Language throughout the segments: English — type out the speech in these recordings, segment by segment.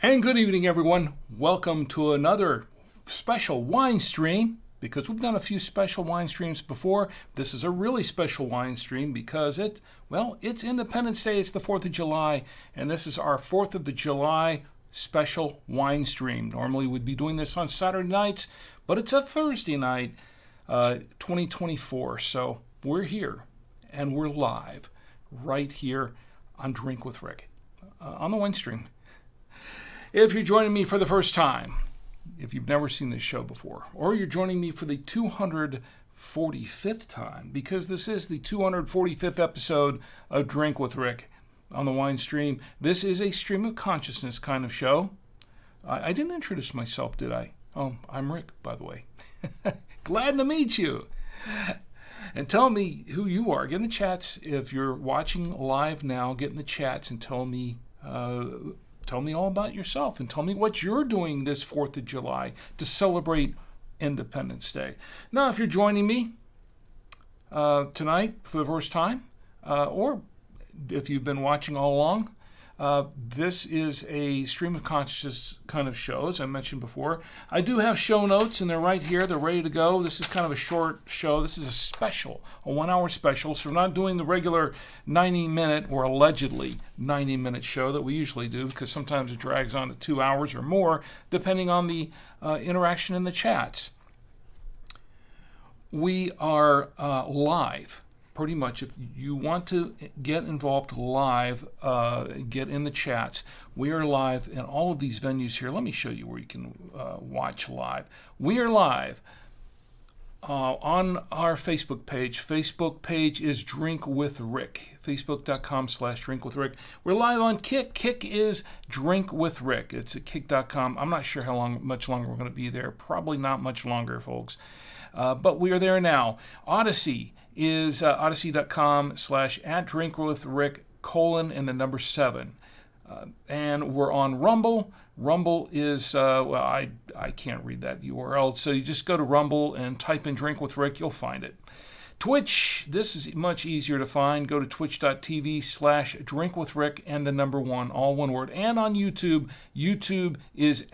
And good evening, everyone. Welcome to another special wine stream, because we've done a few special wine streams before. This is a really special wine stream because it's Independence Day. It's the 4th of July, and this is our 4th of the July special wine stream. Normally we'd be doing this on Saturday nights, but it's a Thursday night, 2024. So we're here, and we're live right here on Drink with Rick on the wine stream. If you're joining me for the first time, if you've never seen this show before, or you're joining me for the 245th time, because this is the 245th episode of Drink with Rick on the wine stream, this is a stream of consciousness kind of show. I didn't introduce myself, did I? Oh, I'm Rick, by the way. Glad to meet you. And tell me who you are. Get in the chats. If you're watching live now, get in the chats and tell me all about yourself, and tell me what you're doing this 4th of July to celebrate Independence Day. Now, if you're joining me tonight for the first time, or if you've been watching all along, this is a stream of consciousness kind of show, as I mentioned before. I do have show notes, and they're right here. They're ready to go. This is kind of a short show. This is a special, a 1-hour special. So we're not doing the regular 90-minute or allegedly 90-minute show that we usually do, because sometimes it drags on to 2 hours or more, depending on the interaction in the chats. We are live. Pretty much, if you want to get involved live, get in the chats. We are live in all of these venues here. Let me show you where you can watch live. We are live on our Facebook page. Facebook page is Drink with Rick. Facebook.com/Drink with Rick. We're live on Kick. Kick is Drink with Rick. It's at kick.com. I'm not sure much longer we're going to be there. Probably not much longer, folks. But we are there now. Odyssey is odyssey.com/@drinkwithrick: and the number 7. And we're on Rumble. Rumble is, I can't read that URL, so you just go to Rumble and type in Drink with Rick, you'll find it. Twitch, this is much easier to find. Go to twitch.tv/drinkwithrick and the number 1, all one word. And on YouTube, YouTube is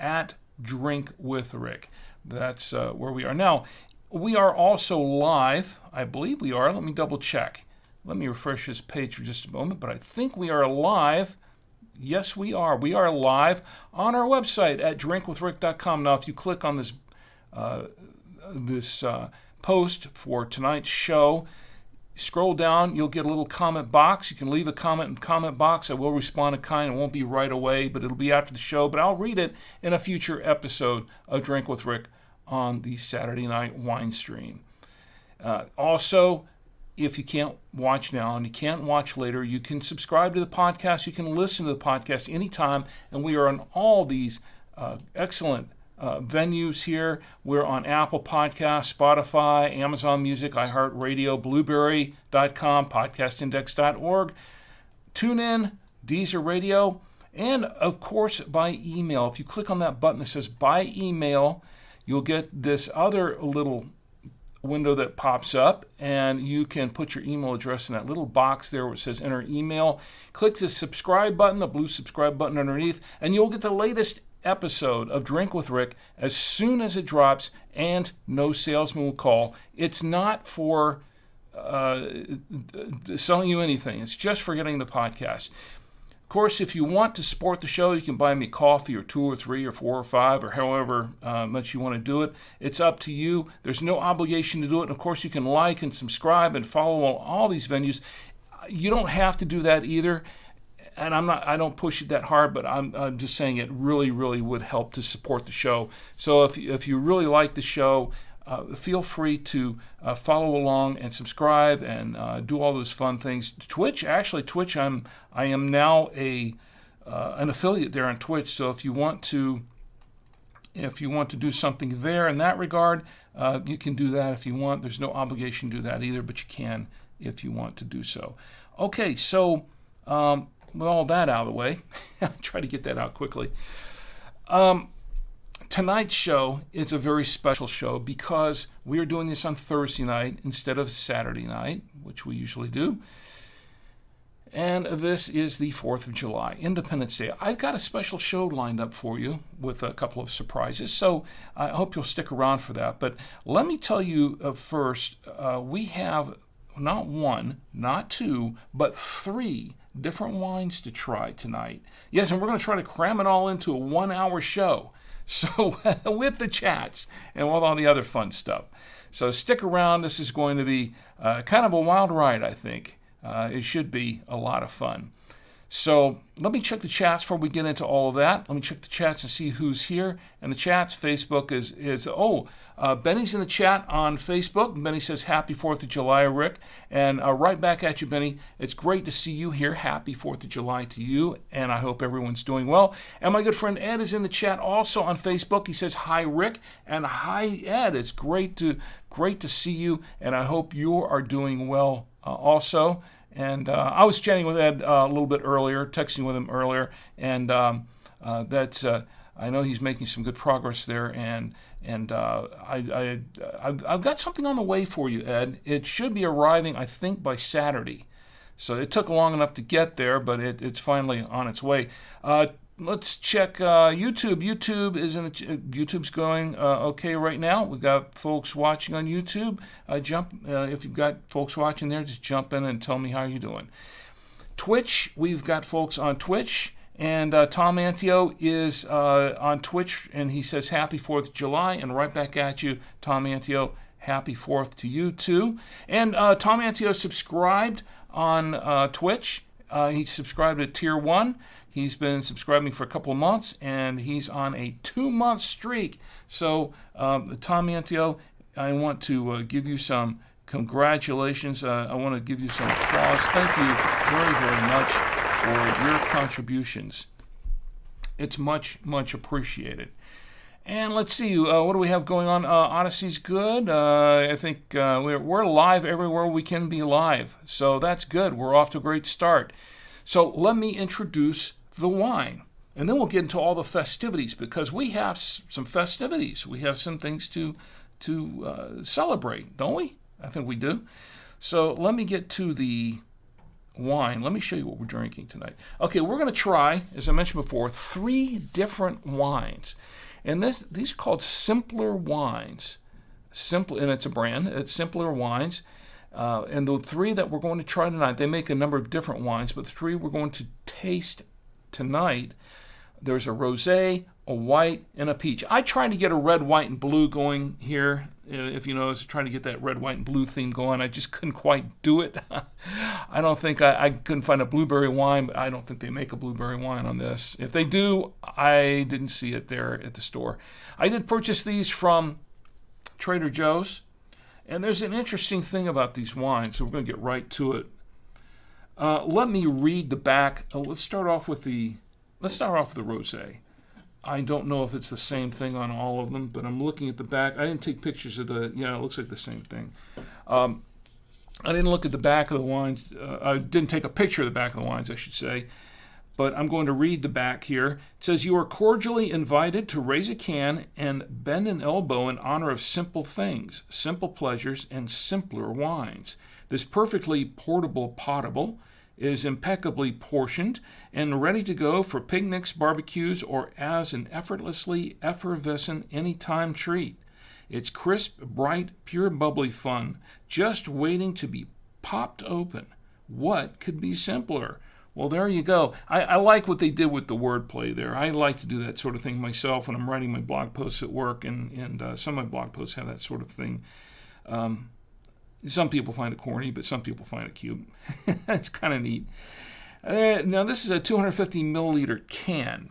@drinkwithrick. That's where we are. Now, we are also live. I believe we are. Let me double check. Let me refresh this page for just a moment, but I think we are live. Yes, we are. We are live on our website at drinkwithrick.com. Now, if you click on this post for tonight's show, scroll down, you'll get a little comment box. You can leave a comment in the comment box. I will respond in kind. It won't be right away, but it'll be after the show. But I'll read it in a future episode of Drink with Rick on the Saturday night wine stream. Also, if you can't watch now and you can't watch later, you can subscribe to the podcast. You can listen to the podcast anytime, and we are on all these excellent venues here. We're on Apple Podcasts, Spotify, Amazon Music, iHeartRadio, Blueberry.com, podcastindex.org, TuneIn, Deezer Radio, and, of course, by email. If you click on that button that says by email, you'll get this other little window that pops up, and you can put your email address in that little box there where it says enter email. Click the subscribe button, the blue subscribe button underneath, and you'll get the latest episode of Drink with Rick as soon as it drops, and no salesman will call. It's not for selling you anything. It's just for getting the podcast. Of course, if you want to support the show, you can buy me coffee, or 2 or 3 or 4 or 5, or however much you want to do it. It's up to you. There's no obligation to do it. And of course, you can like and subscribe and follow all these venues. You don't have to do that either. And I don't push it that hard, but I'm just saying it really, really would help to support the show. So if you really like the show, feel free to follow along and subscribe and do all those fun things. Twitch, I am now an affiliate there on Twitch. So if you want to do something there in that regard, you can do that if you want. There's no obligation to do that either, but you can if you want to do so. Okay, so with all that out of the way, I'll try to get that out quickly. Tonight's show is a very special show because we are doing this on Thursday night instead of Saturday night, which we usually do. And this is the 4th of July, Independence Day. I've got a special show lined up for you with a couple of surprises, so I hope you'll stick around for that. But let me tell you first, we have not one, not two, but 3 different wines to try tonight. Yes, and we're going to try to cram it all into a 1-hour show. So with the chats and with all the other fun stuff. So stick around. This is going to be kind of a wild ride, I think. It should be a lot of fun. So let me check the chats before we get into all of that. Let me check the chats and see who's here. And the chats, Facebook is Benny's in the chat on Facebook. Benny says, Happy 4th of July, Rick. And right back at you, Benny. It's great to see you here. Happy 4th of July to you. And I hope everyone's doing well. And my good friend Ed is in the chat also on Facebook. He says, Hi, Rick. And hi, Ed. It's great to see you. And I hope you are doing well also. And I was chatting with Ed a little bit earlier, texting with him earlier, and I know he's making some good progress there. And I've got something on the way for you, Ed. It should be arriving, I think, by Saturday. So it took long enough to get there, but it's finally on its way. Let's check YouTube. YouTube's going okay right now. We've got folks watching on YouTube. If you've got folks watching there, just jump in and tell me how you're doing. Twitch, we've got folks on Twitch. And Tom Antio is on Twitch, and he says Happy 4th of July. And right back at you, Tom Antio, Happy 4th to you too. And Tom Antio subscribed on Twitch. He subscribed at Tier 1. He's been subscribing for a couple of months, and he's on a 2-month streak. So, Tom Antio, I want to give you some congratulations. I want to give you some applause. Thank you very, very much for your contributions. It's much, much appreciated. And let's see, what do we have going on? Odyssey's good. I think we're live everywhere we can be live. So that's good. We're off to a great start. So let me introduce the wine, and then we'll get into all the festivities, because we have some festivities. We have some things to celebrate, don't we? I think we do. So let me get to the wine. Let me show you what we're drinking tonight. Okay, we're going to try, as I mentioned before, 3 different wines, and these are called Simpler Wines. And it's a brand. It's Simpler Wines. And the 3 that we're going to try tonight, they make a number of different wines, but the 3 we're going to taste tonight, there's a rosé, a white, and a peach. I tried to get a red, white, and blue going here. If you notice, trying to get that red, white, and blue theme going. I just couldn't quite do it. I don't think I couldn't find a blueberry wine, but I don't think they make a blueberry wine on this. If they do, I didn't see it there at the store. I did purchase these from Trader Joe's. And there's an interesting thing about these wines, so we're going to get right to it. Let me read the back. Let's start off with the rosé. I don't know if it's the same thing on all of them, but I'm looking at the back. I didn't take pictures of it looks like the same thing. I didn't look at the back of the wines. I didn't take a picture of the back of the wines, I should say. But I'm going to read the back here. It says, you are cordially invited to raise a can and bend an elbow in honor of simple things, simple pleasures, and simpler wines. This perfectly portable potable is impeccably portioned and ready to go for picnics, barbecues, or as an effortlessly effervescent anytime treat. It's crisp, bright, pure bubbly fun, just waiting to be popped open. What could be simpler? Well, there you go. I like what they did with the wordplay there. I like to do that sort of thing myself when I'm writing my blog posts at work, and some of my blog posts have that sort of thing. Some people find it corny, but some people find it cute. It's kind of neat. Now this is a 250 milliliter can.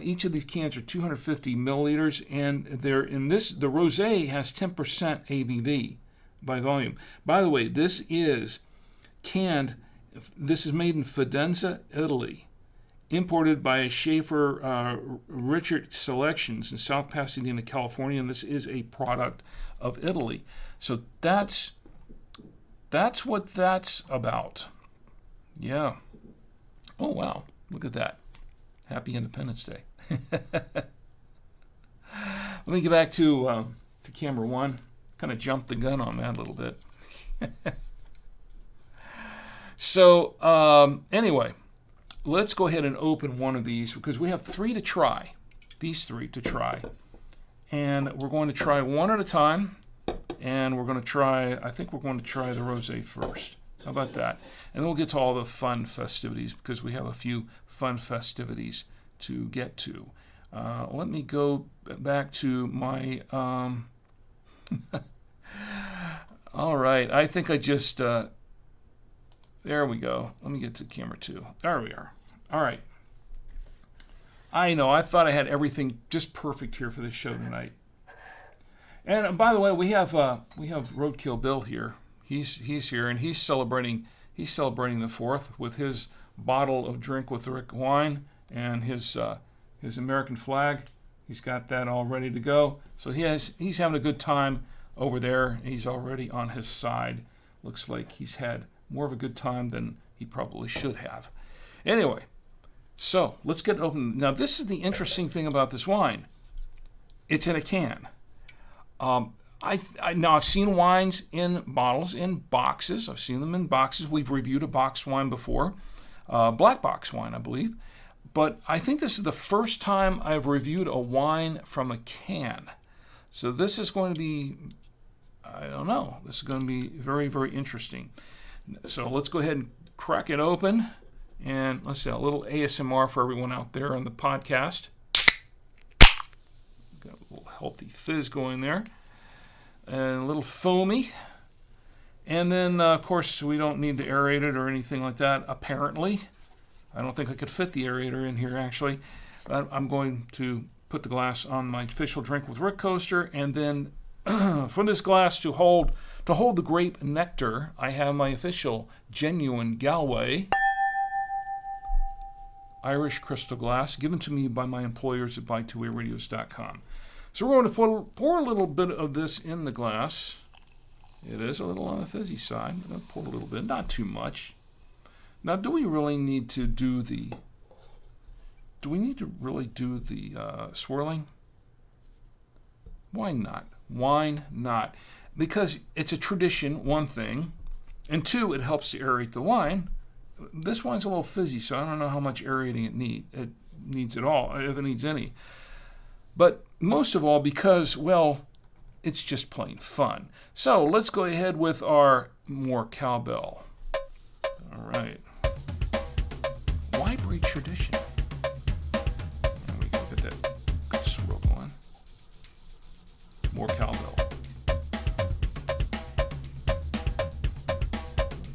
Each of these cans are 250 milliliters, and they're in this. The rosé has 10% ABV by volume. By the way, this is canned. This is made in Fidenza, Italy, imported by Schaefer Richard Selections in South Pasadena, California, and this is a product of Italy. So that's what that's about. Yeah. Oh, wow. Look at that. Happy Independence Day. Let me get back to camera one. Kind of jumped the gun on that a little bit. So, anyway, let's go ahead and open one of these because we have three to try. These three to try. And we're going to try one at a time. And we're going to try, I think we're going to try the rosé first. How about that? And then we'll get to all the fun festivities because we have a few fun festivities to get to. Let me go back to my... all right. I think I just... there we go. Let me get to camera two. There we are. All right. I know. I thought I had everything just perfect here for this show tonight. And by the way, we have Roadkill Bill here. He's here, and he's celebrating the 4th with his bottle of Drink with Rick wine and his American flag. He's got that all ready to go. So he's having a good time over there. He's already on his side. Looks like he's had more of a good time than he probably should have. Anyway, so let's get open. Now this is the interesting thing about this wine. It's in a can. I've seen wines in bottles, in boxes. I've seen them in boxes. We've reviewed a box wine before, black box wine, I believe. But I think this is the first time I've reviewed a wine from a can. So this is going to be, I don't know, this is going to be very, very interesting. So let's go ahead and crack it open. And let's see, a little ASMR for everyone out there on the podcast. Got a little healthy fizz going there. And a little foamy. And then, of course, we don't need to aerate it or anything like that, apparently. I don't think I could fit the aerator in here, actually. But I'm going to put the glass on my official Drink with Rick coaster. And then for this glass to hold the grape nectar, I have my official genuine Galway Irish crystal glass given to me by my employers at buy2wayradios.com. So we're going to pour a little bit of this in the glass. It is a little on the fizzy side. I'm going to pour a little bit, not too much. Now, do we really need to do the swirling? Why not? Why not? Because it's a tradition, one thing, and two, it helps to aerate the wine. This wine's a little fizzy, so I don't know how much aerating it needs at all, if it needs any. But most of all, because, well, it's just plain fun. So let's go ahead with our more cowbell. All right. Why break tradition? There we go. Get that good swirl going. More cowbell.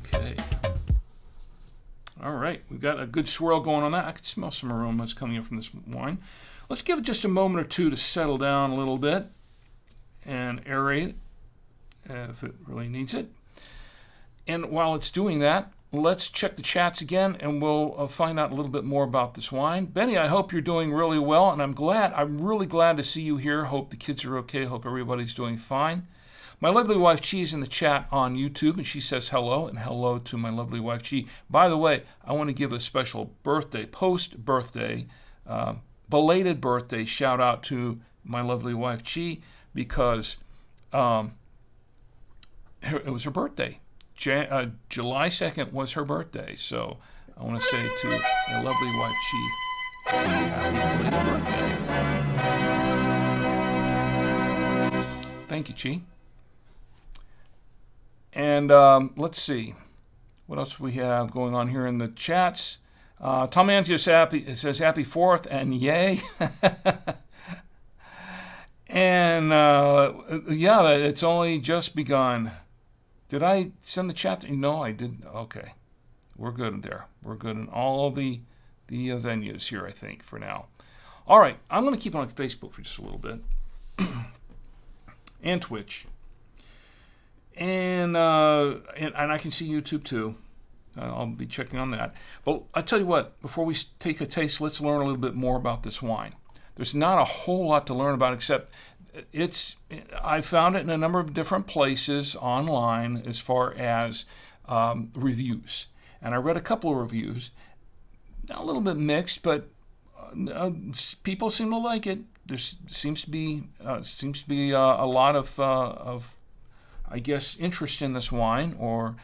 Okay. All right. We've got a good swirl going on that. I can smell some aromas coming in from this wine. Let's give it just a moment or two to settle down a little bit and aerate if it really needs it. And while it's doing that, let's check the chats again and we'll find out a little bit more about this wine. Benny, I hope you're doing really well, and I'm really glad to see you here. Hope the kids are okay. Hope everybody's doing fine. My lovely wife Chi is in the chat on YouTube, and she says hello, and hello to my lovely wife Chi. By the way, I want to give a special post-birthday, belated birthday shout out to my lovely wife Chi, because it was her birthday. July 2nd was her birthday, so I want to say to my lovely wife Chi, happy belated birthday. Thank you, Chi. And let's see what else we have going on here in the chats. Tom Antio says happy 4th and yay. And yeah, it's only just begun. Did I send the chat? No, I didn't. Okay. We're good there. We're good in all the venues here, I think, for now. All right, I'm going to keep on Facebook for just a little bit, and Twitch, and I can see YouTube too. I'll be checking on that. But I tell you what, before we take a taste, let's learn a little bit more about this wine. There's not a whole lot to learn about, except I found it in a number of different places online as far as reviews. And I read a couple of reviews, a little bit mixed, but people seem to like it. There seems to be a lot of I guess, interest in this wine, or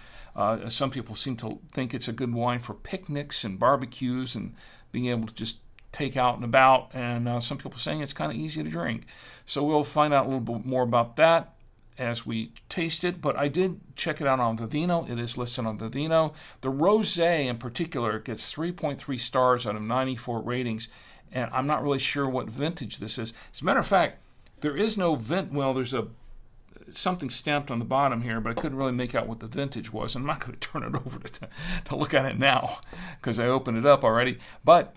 some people seem to think it's a good wine for picnics and barbecues and being able to just take out and about. And some people are saying it's kind of easy to drink. So we'll find out a little bit more about that as we taste it. But I did check it out on Vivino. It is listed on Vivino. The Rosé in particular gets 3.3 stars out of 94 ratings. And I'm not really sure what vintage this is. As a matter of fact, there is no there's something stamped on the bottom here, but I couldn't really make out what the vintage was. I'm not going to turn it over to look at it now because I opened it up already. But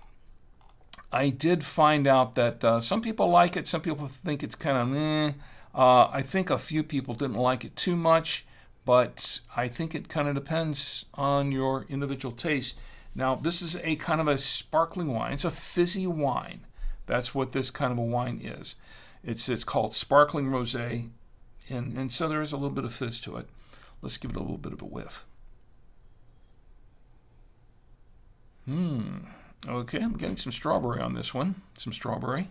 I did find out that some people like it. Some people think it's kind of meh. I think a few people didn't like it too much, but I think it kind of depends on your individual taste. Now, this is a kind of a sparkling wine. It's a fizzy wine. That's what this kind of a wine is. It's called sparkling rosé, and so there is a little bit of fizz to it. Let's give it a little bit of a whiff. Okay, I'm getting some strawberry on this one. Some strawberry.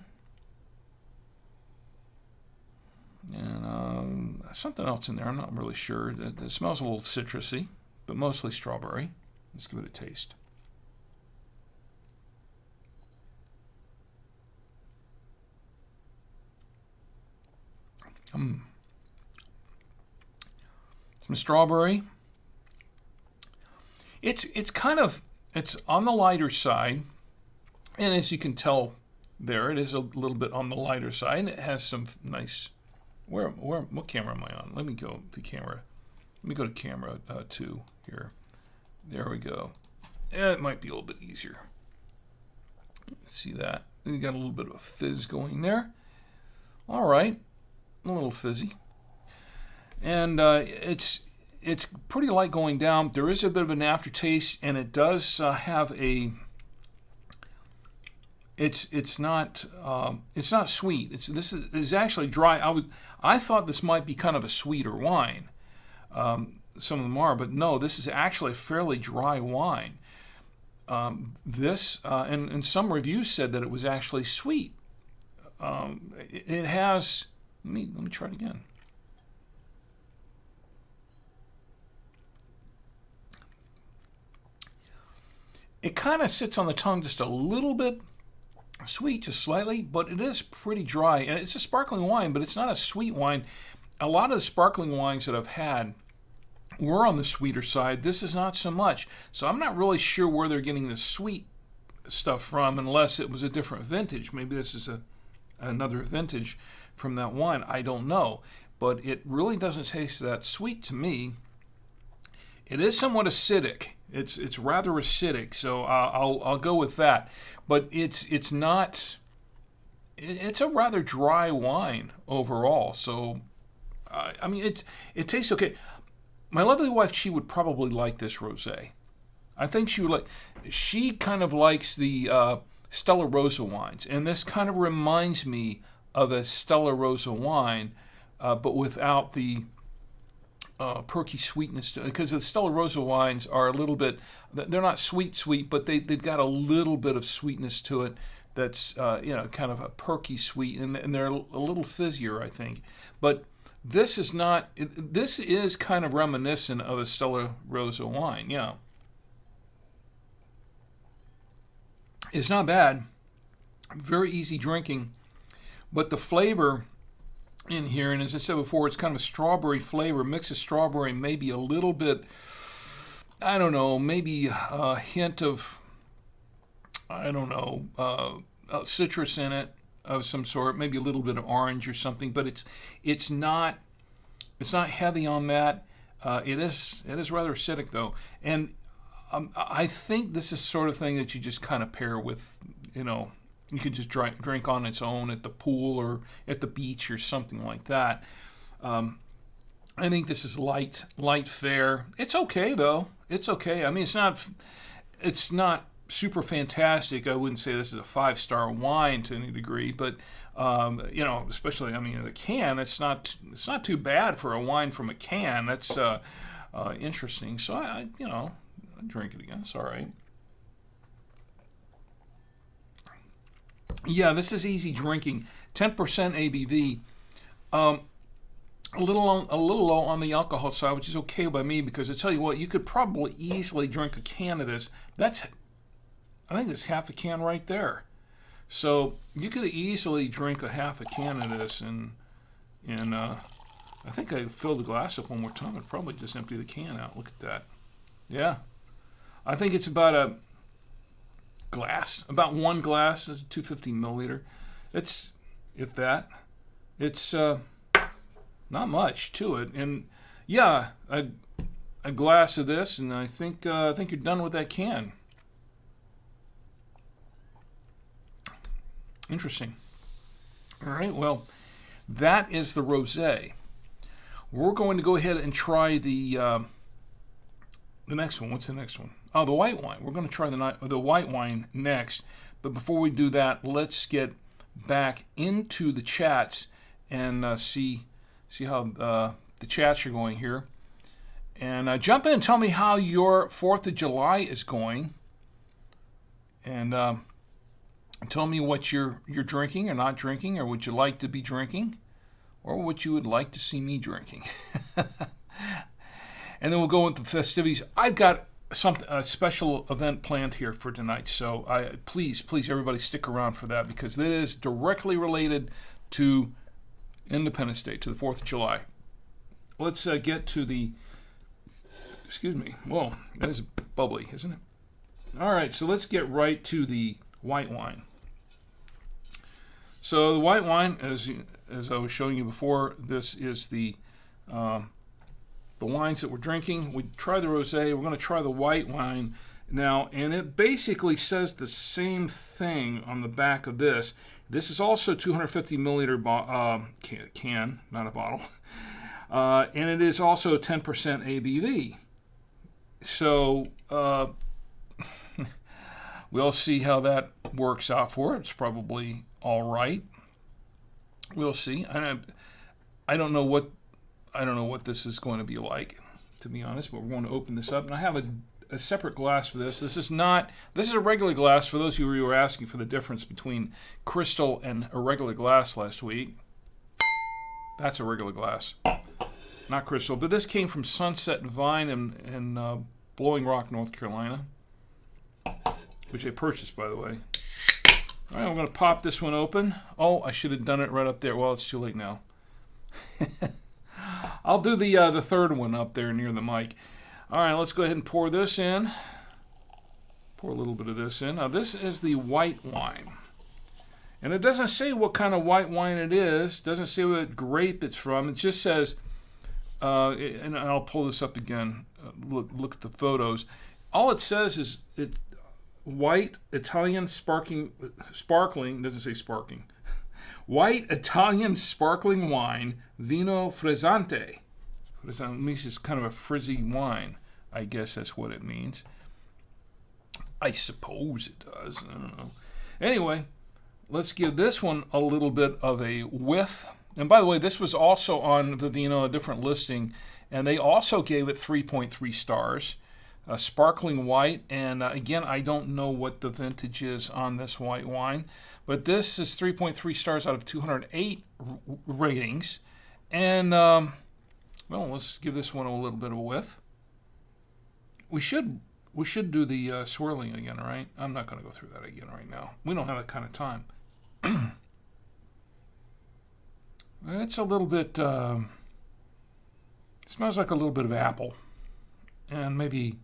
And something else in there. I'm not really sure. It smells a little citrusy, but mostly strawberry. Let's give it a taste. Some strawberry. It's on the lighter side, and as you can tell there, it is a little bit on the lighter side, and it has some nice. What camera am I on? Let me go to camera. Let me go to camera 2 here. There we go. It might be a little bit easier. See that? You got a little bit of a fizz going there. All right, a little fizzy, and it's pretty light going down. There is a bit of an aftertaste, and it does have a. It's not sweet. This is actually dry. I thought this might be kind of a sweeter wine. Some of them are, but no, this is actually a fairly dry wine. And some reviews said that it was actually sweet. It has. Let me try it again. It kind of sits on the tongue just a little bit sweet, just slightly, but it is pretty dry. And it's a sparkling wine, but it's not a sweet wine. A lot of the sparkling wines that I've had were on the sweeter side. This is not so much. So I'm not really sure where they're getting the sweet stuff from, unless it was a different vintage. Maybe this is another vintage from that wine. I don't know. But it really doesn't taste that sweet to me. It is somewhat acidic. It's rather acidic, so I'll go with that. But it's not. It's a rather dry wine overall. So I mean, it tastes okay. My lovely wife, she would probably like this rosé. I think she would like. She kind of likes the Stella Rosa wines, and this kind of reminds me of a Stella Rosa wine, but without the perky sweetness to it, because the Stella Rosa wines are a little bit, they're not sweet, but they've got a little bit of sweetness to it that's, kind of a perky sweet, and they're a little fizzier, I think. But this is not, this is kind of reminiscent of a Stella Rosa wine, yeah. It's not bad, very easy drinking, but the flavor in here, and as I said before, it's kind of a strawberry flavor, mix of strawberry, maybe a little bit, I don't know, maybe a hint of, citrus in it of some sort, maybe a little bit of orange or something, but it's not heavy on that. It is rather acidic though, and I think this is sort of thing that you just kind of pair with, you could just drink on its own at the pool or at the beach or something like that. I think this is light fare. It's okay though. It's okay. I mean, it's not super fantastic. I wouldn't say this is a 5-star wine to any degree, but especially, I mean, the can, it's not too bad for a wine from a can. That's interesting. So I drink it again. It's all right. Yeah, this is easy drinking. 10% ABV. A little low on the alcohol side, which is okay by me, because I tell you what, you could probably easily drink a can of this. I think that's half a can right there. So you could easily drink a half a can of this, and I think I filled the glass up one more time. I'd probably just empty the can out. Look at that. Yeah, I think it's about a glass, about one glass, 250 milliliter. It's, if that, it's not much to it. And yeah, a glass of this, and I think you're done with that can. Interesting. All right, well, that is the rosé. We're going to go ahead and try the next one. What's the next one? Oh, the white wine. We're going to try the white wine next. But before we do that, let's get back into the chats and see how the chats are going here. And jump in and tell me how your 4th of July is going. And tell me what you're drinking or not drinking, or would you like to be drinking, or what you would like to see me drinking. And then we'll go into the festivities. I've got a special event planned here for tonight, so please, everybody stick around for that, because it is directly related to Independence Day, to the 4th of July. Let's get to the, excuse me, whoa, that is bubbly, isn't it? All right, so let's get right to the white wine. So the white wine, as I was showing you before, this is the wines that we're drinking. We tried the rosé. We're going to try the white wine now, and it basically says the same thing on the back of this. This is also 250 milliliter can, not a bottle, and it is also 10% ABV. So we'll see how that works out for it. It's probably all right. We'll see. I don't know what this is going to be like, to be honest, but we're going to open this up. And I have a separate glass for this. This is a regular glass, for those of you who were asking for the difference between crystal and a regular glass last week. That's a regular glass, not crystal. But this came from Sunset and Vine in Blowing Rock, North Carolina, which I purchased, by the way. All right, I'm going to pop this one open. Oh, I should have done it right up there. Well, it's too late now. I'll do the third one up there near the mic. All right, let's go ahead and pour this in. Pour a little bit of this in. Now, this is the white wine. And it doesn't say what kind of white wine it is. It doesn't say what grape it's from. It just says, and I'll pull this up again. Look at the photos. All it says is white Italian sparkling, doesn't say sparkling. White Italian sparkling wine, Vino Frizzante. It means it's kind of a frizzy wine. I guess that's what it means. I suppose it does. I don't know. Anyway, let's give this one a little bit of a whiff. And by the way, this was also on Vivino, a different listing, and they also gave it 3.3 stars. Sparkling white, and again, I don't know what the vintage is on this white wine, but this is 3.3 stars out of 208 ratings. And, well, let's give this one a little bit of a whiff. We should do the swirling again, right? I'm not going to go through that again right now. We don't have that kind of time. It's a little bit, smells like a little bit of apple, and maybe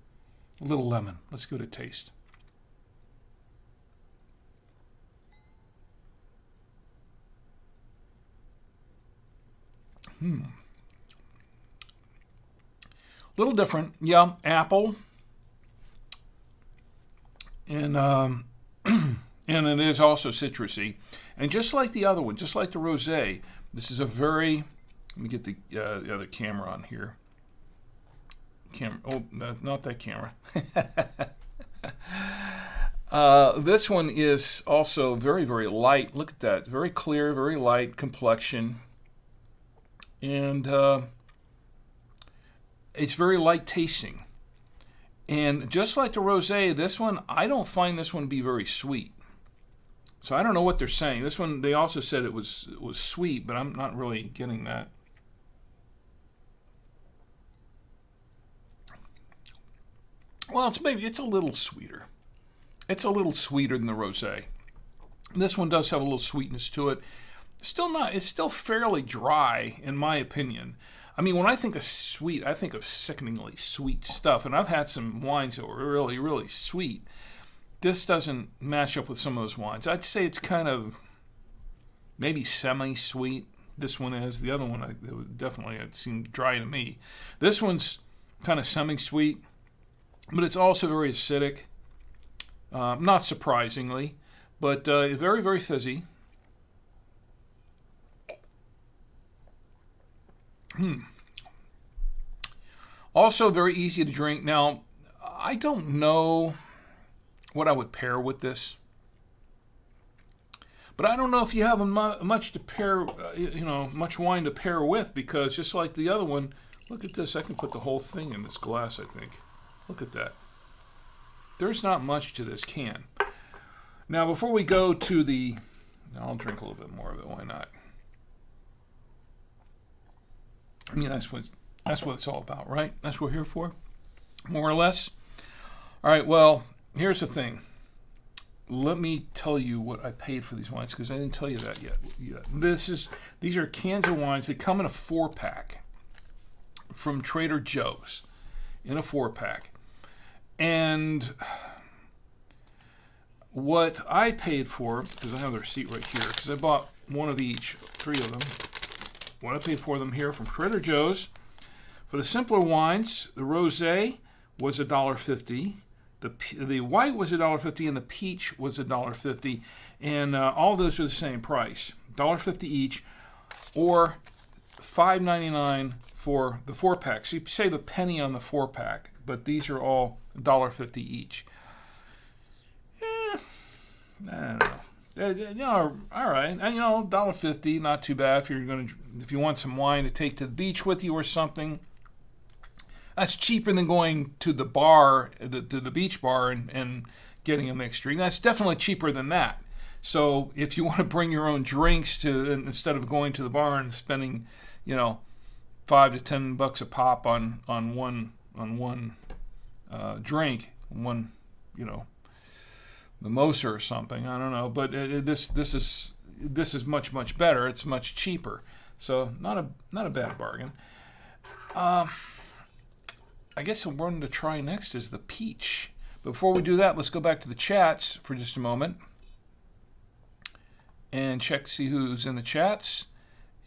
a little lemon. Let's give it a taste. A little different. Yeah, apple. and and it is also citrusy. And just like the other one, just like the rosé, this is a very, let me get the other camera on here. Oh, not that camera. This one is also very, very light. Look at that. Very clear, very light complexion. And it's very light tasting. And just like the rosé, this one, I don't find this one to be very sweet. So I don't know what they're saying. This one, they also said it was sweet, but I'm not really getting that. Well, it's a little sweeter. It's a little sweeter than the rosé. This one does have a little sweetness to it. It's still fairly dry, in my opinion. I mean, when I think of sweet, I think of sickeningly sweet stuff. And I've had some wines that were really, really sweet. This doesn't match up with some of those wines. I'd say it's kind of maybe semi-sweet. This one is. The other one, it seemed dry to me. This one's kind of semi-sweet, but it's also very acidic. Not surprisingly, but very, very fizzy. Also very easy to drink. Now, I don't know what I would pair with this, but I don't know if you have much to pair, much wine to pair with, because just like the other one, look at this. I can put the whole thing in this glass, I think. Look at that. There's not much to this can. Now, before we go to I'll drink a little bit more of it. Why not? I mean, that's what it's all about, right? That's what we're here for, more or less. All right, well, here's the thing. Let me tell you what I paid for these wines, because I didn't tell you that yet. These are cans of wines. They come in a 4-pack from Trader Joe's, in a 4-pack. And what I paid for, because I have the receipt right here, because I bought one of each, 3 of them. What I paid for them here from Trader Joe's. For the simpler wines, the rosé was $1.50. The white was $1.50, and the peach was $1.50. And all of those are the same price, $1.50 each, or $5.99 for the 4-pack. So you save a penny on the 4-pack, but these are all $1.50 each. I don't know. All right. $1.50, not too bad if you want some wine to take to the beach with you or something. That's cheaper than going to the bar, to the beach bar, and getting a mixed drink. That's definitely cheaper than that. So if you want to bring your own drinks instead of going to the bar and spending, $5 to $10 a pop on one drink, one, mimosa or something. I don't know, but this is much, much better. It's much cheaper, so not a bad bargain. I guess the one to try next is the peach. Before we do that, let's go back to the chats for just a moment and see who's in the chats.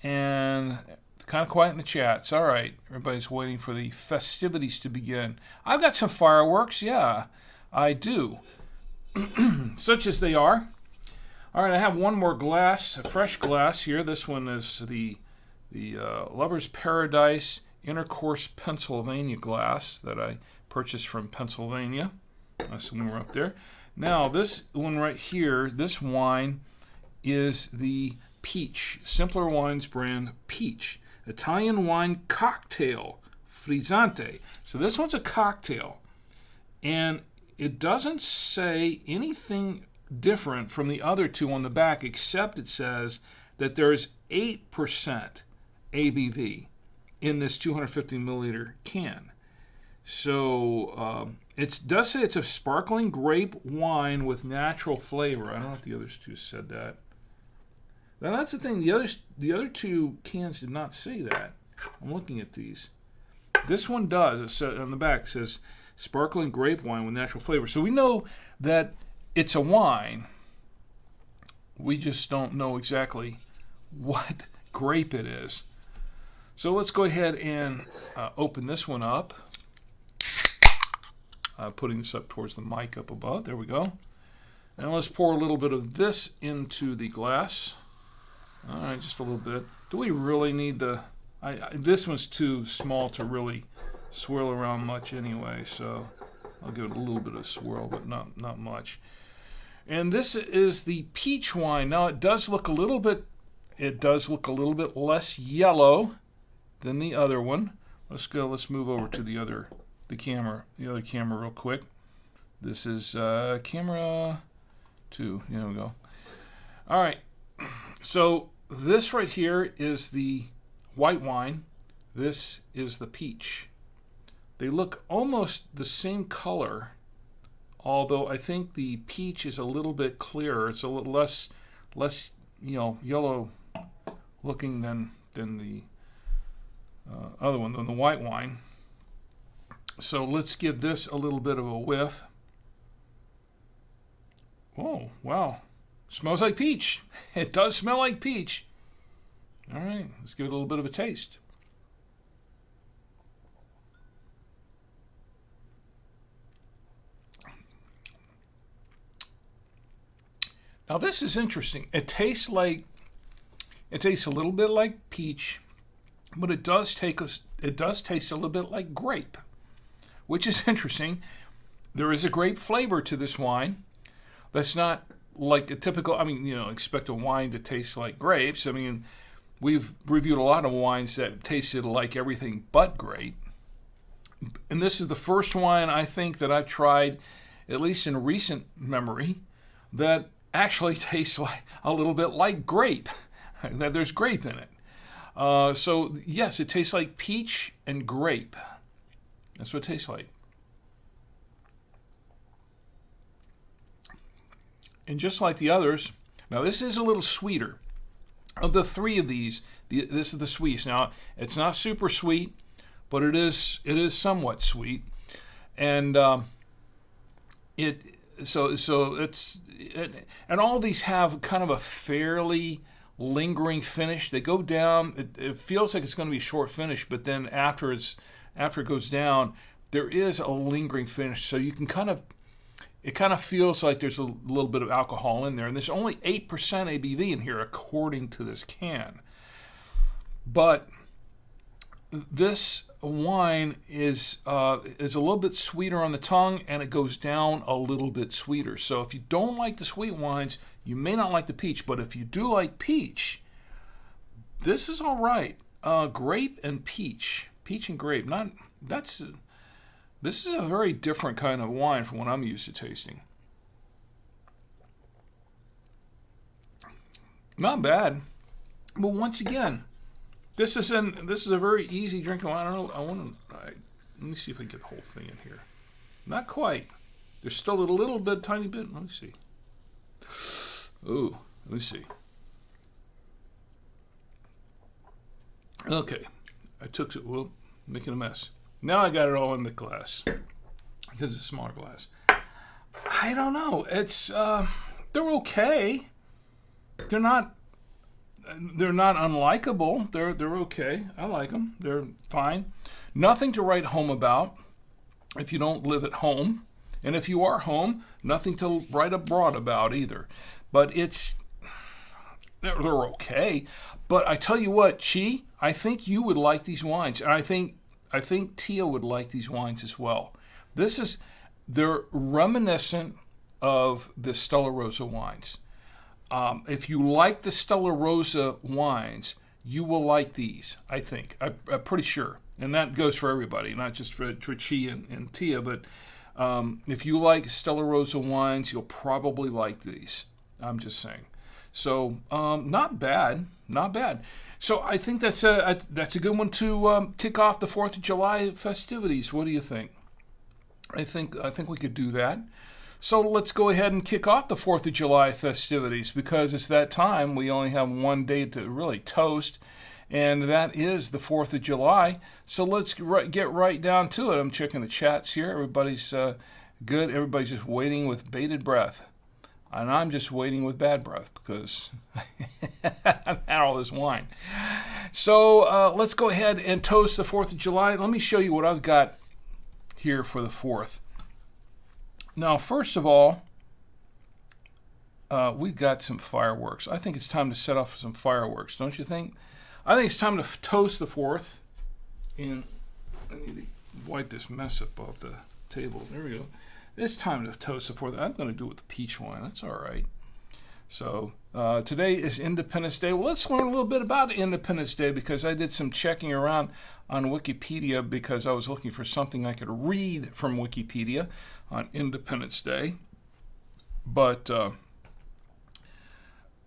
And kind of quiet in the chats. All right, everybody's waiting for the festivities to begin. I've got some fireworks. Yeah, I do. Such as they are. All right, I have one more glass, a fresh glass here. This one is the Lover's Paradise Intercourse Pennsylvania glass that I purchased from Pennsylvania. That's when we were up there. Now, this one right here, this wine is the Peach, Simpler Wines brand Peach. Italian wine cocktail, frizzante. So this one's a cocktail. And it doesn't say anything different from the other two on the back, except it says that there's 8% ABV in this 250 milliliter can. So it does say it's a sparkling grape wine with natural flavor. I don't know if the other two said that. Now that's the thing. The other two cans did not say that. I'm looking at these. This one does. It says on the back, it says sparkling grape wine with natural flavor. So we know that it's a wine. We just don't know exactly what grape it is. So let's go ahead and open this one up. Putting this up towards the mic up above. There we go. And let's pour a little bit of this into the glass. All right, just a little bit. Do we really need the... this one's too small to really swirl around much anyway, so I'll give it a little bit of swirl, but not much. And this is the peach wine. Now it does look a little bit less yellow than the other one. Let's move over to the other camera real quick. This is camera 2. There we go. All right. So this right here is the white wine. This is the peach. They look almost the same color, although I think the peach is a little bit clearer. It's a little less yellow looking than the other one, than the white wine. So let's give this a little bit of a whiff. Oh, wow. Smells like peach. It does smell like peach. All right, let's give it a little bit of a taste. Now this is interesting. It tastes a little bit like peach, but it does taste a little bit like grape, which is interesting. There is a grape flavor to this wine. That's not like a typical, expect a wine to taste like grapes. We've reviewed a lot of wines that tasted like everything but grape. And this is the first wine I think that I've tried, at least in recent memory, that actually tastes like a little bit like grape, that there's grape in it. So yes, it tastes like peach and grape. That's what it tastes like. And just like the others, now this is a little sweeter. Of the three of these, this is the sweetest. Now it's not super sweet, but it is somewhat sweet, and and all these have kind of a fairly lingering finish. They go down. It feels like it's going to be a short finish, but then after it goes down, there is a lingering finish. So you can it kind of feels like there's a little bit of alcohol in there, and there's only 8% ABV in here according to this can. But this wine is a little bit sweeter on the tongue, and it goes down a little bit sweeter. So if you don't like the sweet wines, you may not like the peach. But if you do like peach, this is all right. Grape and peach and grape. This is a very different kind of wine from what I'm used to tasting. Not bad, but once again, this is a very easy drinking wine. Let me see if I can get the whole thing in here. Not quite. There's still a little bit, tiny bit. Let me see. Ooh, let me see. Okay, I took it. Well, making a mess. Now I got it all in the glass because it's a smaller glass. I don't know. It's they're okay. They're not unlikable. They're okay. I like them. They're fine. Nothing to write home about if you don't live at home, and if you are home, nothing to write abroad about either. But they're okay. But I tell you what, Chi, I think you would like these wines, and I think Tia would like these wines as well. They're reminiscent of the Stella Rosa wines. If you like the Stella Rosa wines, you will like these, I think. I'm pretty sure. And that goes for everybody, not just for Chi and Tia, but if you like Stella Rosa wines, you'll probably like these. I'm just saying. So not bad. So I think that's a good one to kick off the 4th of July festivities. What do you think? I think we could do that. So let's go ahead and kick off the 4th of July festivities, because it's that time. We only have one day to really toast, and that is the 4th of July. So let's get right down to it. I'm checking the chats here. Everybody's good. Everybody's just waiting with bated breath. And I'm just waiting with bad breath because I've had all this wine. So let's go ahead and toast the 4th of July. Let me show you what I've got here for the 4th. Now, first of all, we've got some fireworks. I think it's time to set off some fireworks, don't you think? I think it's time to toast the 4th. And I need to wipe this mess up off the table. There we go. It's time to toast the 4th. I'm going to do it with the peach wine. That's all right. So today is Independence Day. Well, let's learn a little bit about Independence Day, because I did some checking around on Wikipedia because I was looking for something I could read from Wikipedia on Independence Day. But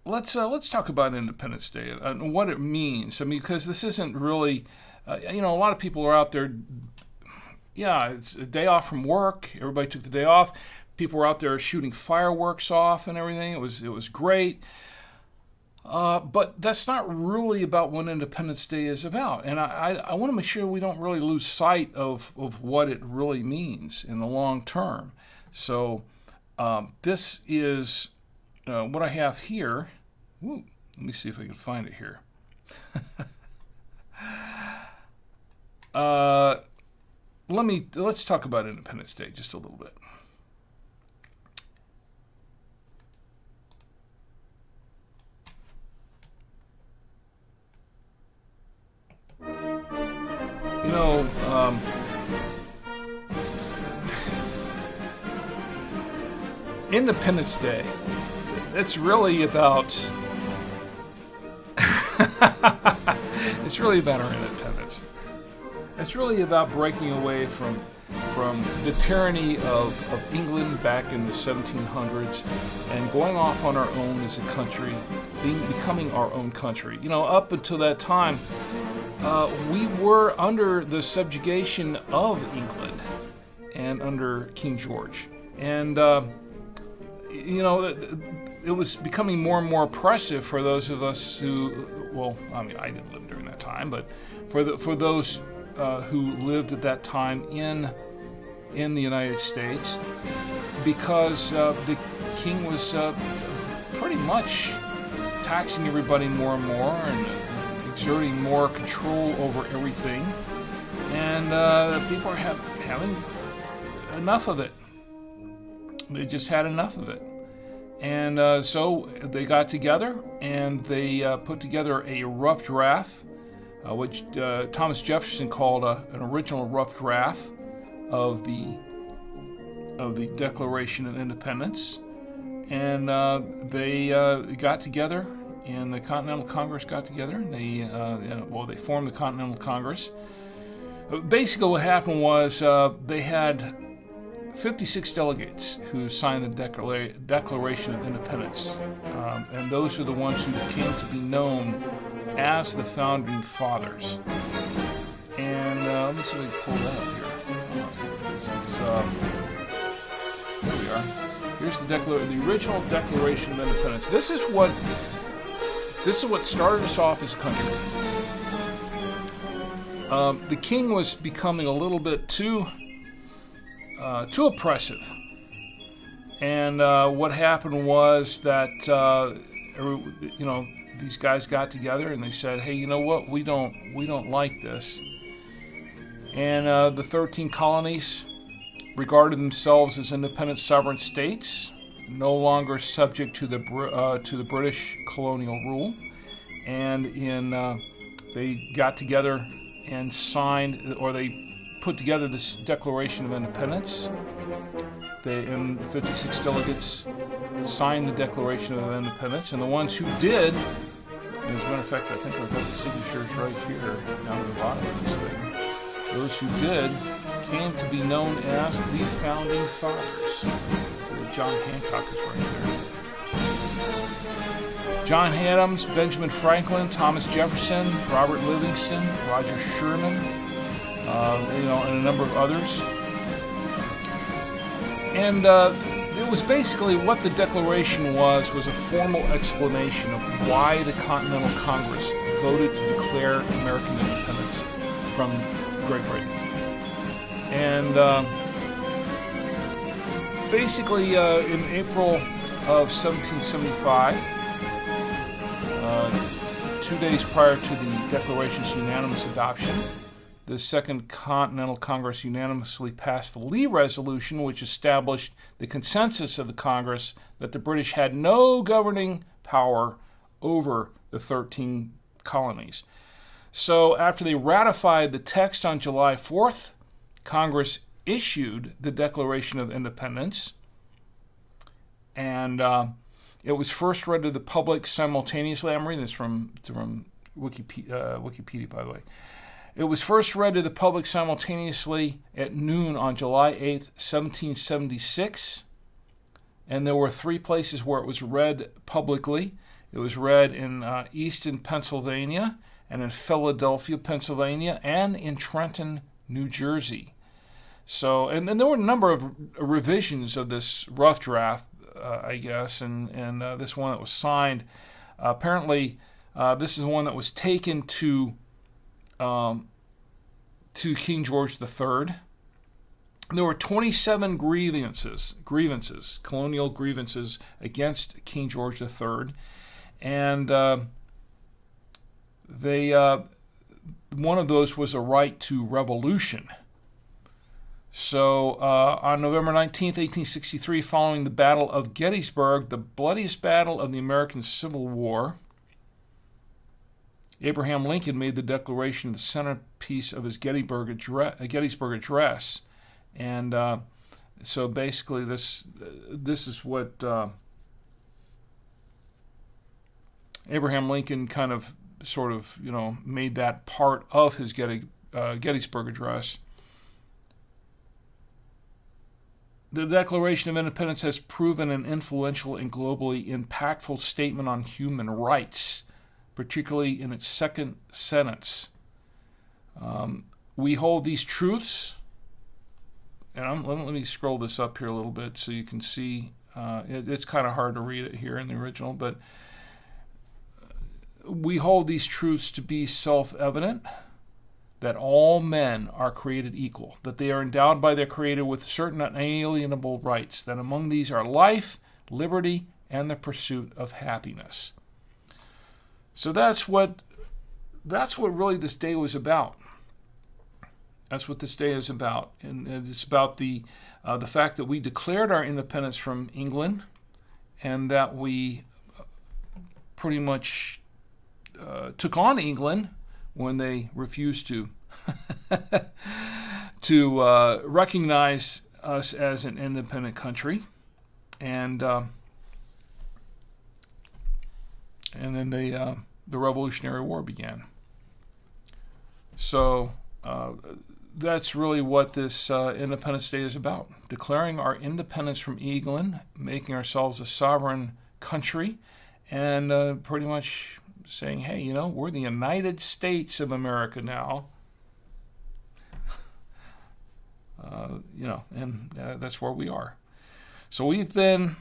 let's talk about Independence Day and what it means. I mean, because this isn't really, a lot of people are out there. Yeah, it's a day off from work. Everybody took the day off. People were out there shooting fireworks off and everything. It was great. But that's not really about what Independence Day is about. And I want to make sure we don't really lose sight of what it really means in the long term. So this is what I have here. Ooh, let me see if I can find it here. Let's talk about Independence Day just a little bit. Independence Day, it's really about it's really about our independence. It's really about breaking away from the tyranny of England back in the 1700s and going off on our own as a country, becoming our own country. Up until that time, we were under the subjugation of England and under King George. And, it was becoming more and more oppressive for those of us who, I didn't live during that time, but for those who lived at that time in the United States, because the king was pretty much taxing everybody more and more and exerting more control over everything, and people are having enough of it. They just had enough of it. And so they got together and they put together a rough draft, which Thomas Jefferson called an original rough draft of the Declaration of Independence. And they got together, and the Continental Congress got together. And they formed the Continental Congress. Basically, what happened was they had 56 delegates who signed the Declaration of Independence, and those are the ones who came to be known as the Founding Fathers. And let me see if we can pull that up here. There we are. Here's the original Declaration of Independence. This is what started us off as a country. The king was becoming a little bit too oppressive, and what happened was that these guys got together and they said, "Hey, you know what? We don't like this." And the 13 colonies regarded themselves as independent sovereign states, no longer subject to the British colonial rule, and they got together and signed, or they put together this Declaration of Independence. And 56 delegates signed the Declaration of Independence, and the ones who did, and as a matter of fact, I think I've got the signatures right here down at the bottom of this thing. Those who did came to be known as the Founding Fathers. So John Hancock is right there. John Adams, Benjamin Franklin, Thomas Jefferson, Robert Livingston, Roger Sherman, and a number of others. And it was basically what the Declaration was a formal explanation of why the Continental Congress voted to declare American independence from Great Britain. And basically, in April of 1775, 2 days prior to the Declaration's unanimous adoption, the Second Continental Congress unanimously passed the Lee Resolution, which established the consensus of the Congress that the British had no governing power over the 13 colonies. So after they ratified the text on July 4th, Congress issued the Declaration of Independence, and it was first read to the public simultaneously. I'm reading this from Wikipedia, by the way. It was first read to the public simultaneously at noon on July 8th, 1776, and there were 3 places where it was read publicly. It was read in Easton, Pennsylvania, and in Philadelphia, Pennsylvania, and in Trenton, New Jersey. So, and then there were a number of revisions of this rough draft, I guess, and this one that was signed. Apparently, this is the one that was taken to King George III. There were 27 grievances, colonial grievances against King George III, and one of those was a right to revolution. So on November 19th, 1863, following the Battle of Gettysburg, the bloodiest battle of the American Civil War, Abraham Lincoln made the Declaration the centerpiece of his Gettysburg Address. And so basically this is what Abraham Lincoln kind of sort of, made that part of his Gettysburg Address. The Declaration of Independence has proven an influential and globally impactful statement on human rights, particularly in its second sentence. We hold these truths, and let me scroll this up here a little bit so you can see. It's kind of hard to read it here in the original, but we hold these truths to be self-evident, that all men are created equal, that they are endowed by their Creator with certain unalienable rights, that among these are life, liberty, and the pursuit of happiness. So that's what really this day was about. That's what this day is about, and it's about the fact that we declared our independence from England, and that we pretty much took on England when they refused to recognize us as an independent country, and then the Revolutionary War began. So that's really what this Independence Day is about: declaring our independence from England, making ourselves a sovereign country, and pretty much saying, hey, we're the United States of America now. And that's where we are. So we've been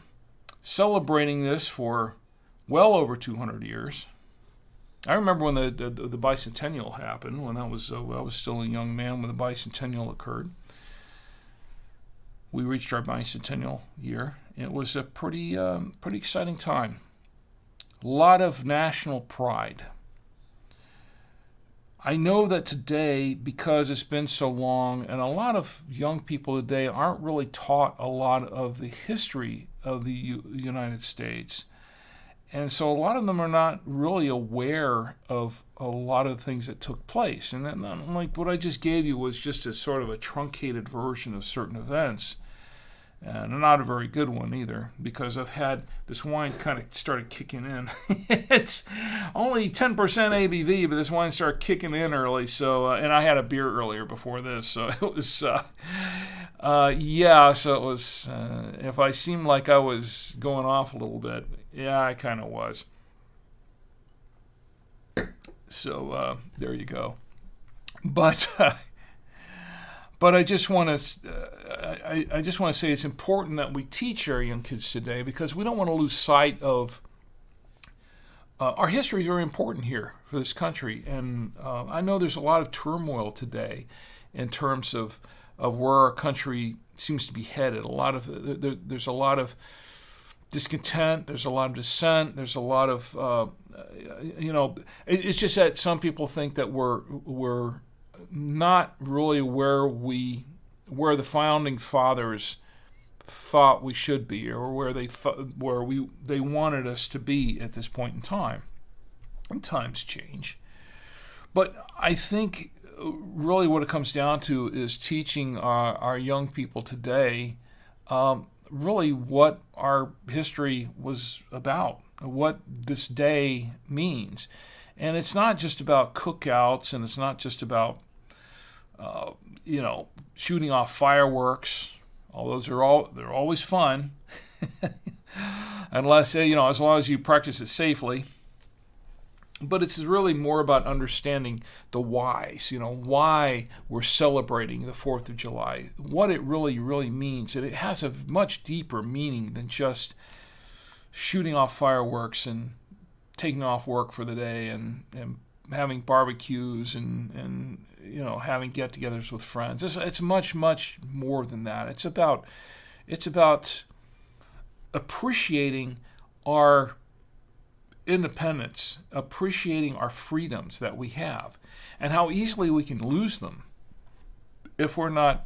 celebrating this for well over 200 years. I remember when the bicentennial happened, when I was still a young man when the bicentennial occurred. We reached our bicentennial year. It was a pretty exciting time. A lot of national pride. I know that today, because it's been so long, and a lot of young people today aren't really taught a lot of the history of the United States. And so a lot of them are not really aware of a lot of things that took place. And then, like what I just gave you was just a sort of a truncated version of certain events. And not a very good one either, because I've had this wine kind of started kicking in. It's only 10% ABV, but this wine started kicking in early. So, and I had a beer earlier before this, so it was, So it was. If I seemed like I was going off a little bit, yeah, I kind of was. So there you go. But I just want to I just want to say it's important that we teach our young kids today, because we don't want to lose sight of our history is very important here for this country. And I know there's a lot of turmoil today in terms of where our country seems to be headed. There's a lot of discontent. There's a lot of dissent. There's a lot of it's just that some people think that we're not really where the founding fathers thought we should be, or where they wanted us to be at this point in time. And times change. But I think really what it comes down to is teaching our young people today really what our history was about, what this day means. And it's not just about cookouts, and it's not just about shooting off fireworks. Although they're always fun, unless as long as you practice it safely. But it's really more about understanding the whys, why we're celebrating the 4th of July, what it really, really means. And it has a much deeper meaning than just shooting off fireworks and taking off work for the day and having barbecues and having get-togethers with friends. It's much, much more than that. It's about appreciating our independence, appreciating our freedoms that we have, and how easily we can lose them if we're not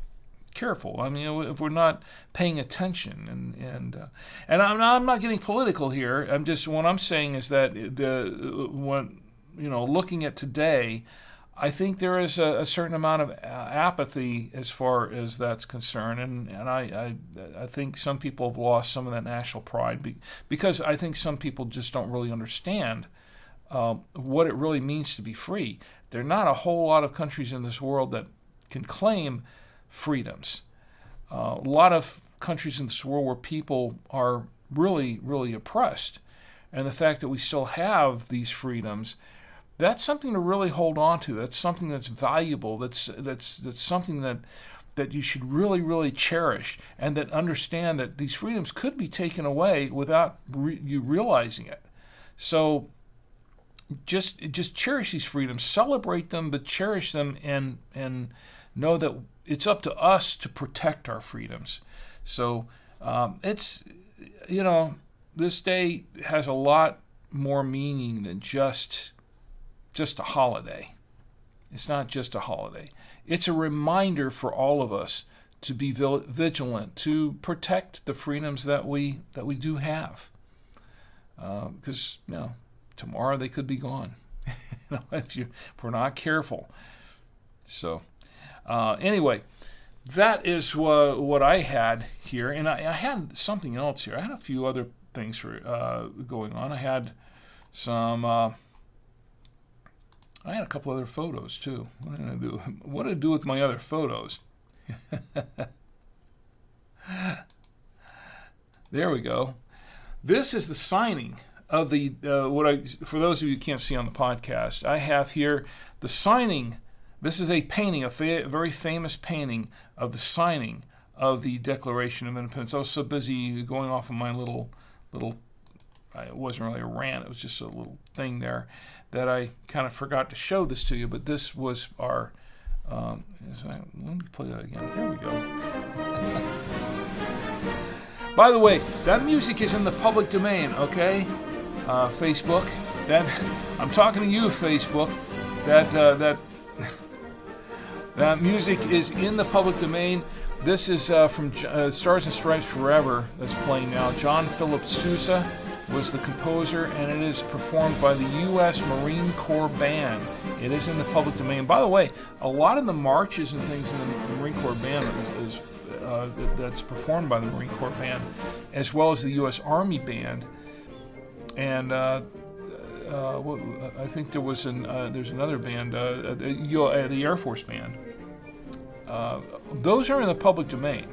careful. I mean, if we're not paying attention. And I'm not getting political here. What I'm saying is that looking at today, I think there is a certain amount of apathy as far as that's concerned, and I think some people have lost some of that national pride because I think some people just don't really understand what it really means to be free. There are not a whole lot of countries in this world that can claim freedoms. A lot of countries in this world where people are really, really oppressed, and the fact that we still have these freedoms, that's something to really hold on to. That's something that's valuable. That's something that you should really, really cherish, and that understand that these freedoms could be taken away without you realizing it. So just cherish these freedoms, celebrate them, but cherish them, and know that it's up to us to protect our freedoms. So this day has a lot more meaning than just a holiday. It's not just a holiday. It's a reminder for all of us to be vigilant, to protect the freedoms that we do have. Because tomorrow they could be gone if we're not careful. So anyway, that is what I had here, and I had something else here. I had a few other things going on. I had some. I had a couple other photos too. What did I do? What did I do with my other photos? There we go. This is the signing of the for those of you who can't see on the podcast, I have here the signing. This is a painting, a very famous painting of the signing of the Declaration of Independence. I was so busy going off on my little. It wasn't really a rant. It was just a little thing there that I kind of forgot to show this to you. But this was our. Let me play that again. There we go. By the way, that music is in the public domain. Okay, Facebook. I'm talking to you, Facebook. That music is in the public domain. This is from Stars and Stripes Forever that's playing now. John Philip Sousa was the composer, and it is performed by the U.S. Marine Corps Band. It is in the public domain. By the way, a lot of the marches and things in the Marine Corps Band that's performed by the Marine Corps Band, as well as the U.S. Army Band. And I think there's another band, the Air Force Band. Those are in the public domain.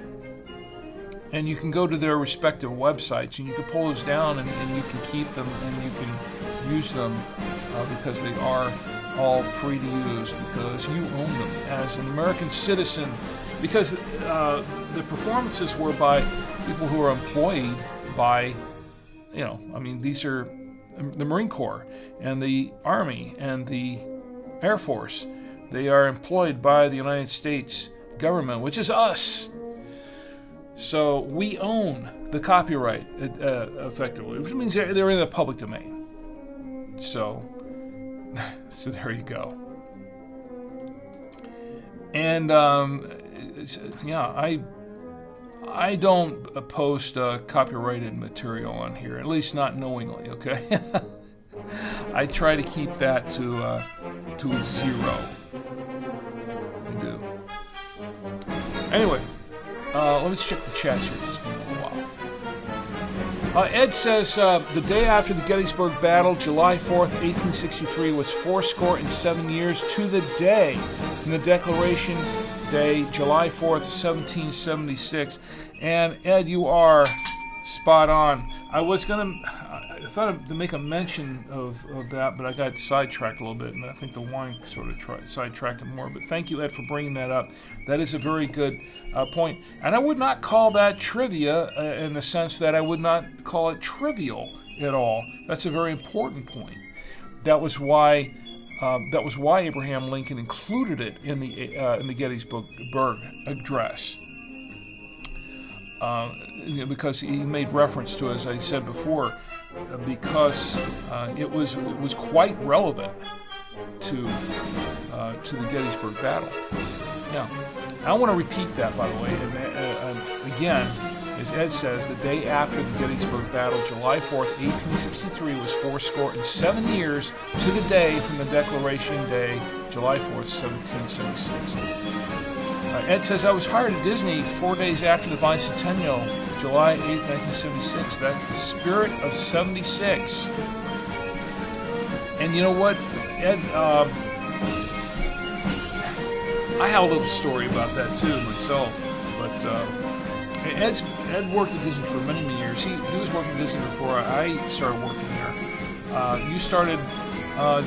And you can go to their respective websites, and you can pull those down, and you can keep them, and you can use them because they are all free to use, because you own them as an American citizen. Because the performances were by people who are employed by, these are the Marine Corps and the Army and the Air Force. They are employed by the United States government, which is us. So we own the copyright effectively, which means they're in the public domain. So there you go. And yeah, I don't post copyrighted material on here, at least not knowingly. Okay, I try to keep that to a zero. I do. Anyway, let me check the chats here. It's been a little while. Ed says the day after the Gettysburg Battle, July 4th, 1863, was 87 years to the day from the Declaration Day, July 4th, 1776. And Ed, you are spot on. I thought to make a mention of that, but I got sidetracked a little bit, and I think the wine sort of sidetracked it more. But thank you, Ed, for bringing that up. That is a very good point. And I would not call that trivia in the sense that I would not call it trivial at all. That's a very important point. That was why Abraham Lincoln included it in the Gettysburg Address. Because he made reference to it, as I said before, because it was quite relevant to the Gettysburg battle. Yeah, I want to repeat that, by the way. And again, as Ed says, the day after the Gettysburg battle, July 4th, 1863, was 87 years to the day from the Declaration Day, July 4th, 1776. Ed says, I was hired at Disney 4 days after the bicentennial, July 8th, 1976. That's the spirit of 76. And you know what, Ed, I have a little story about that too myself. But Ed worked at Disney for many, many years. He was working at Disney before I started working there. You started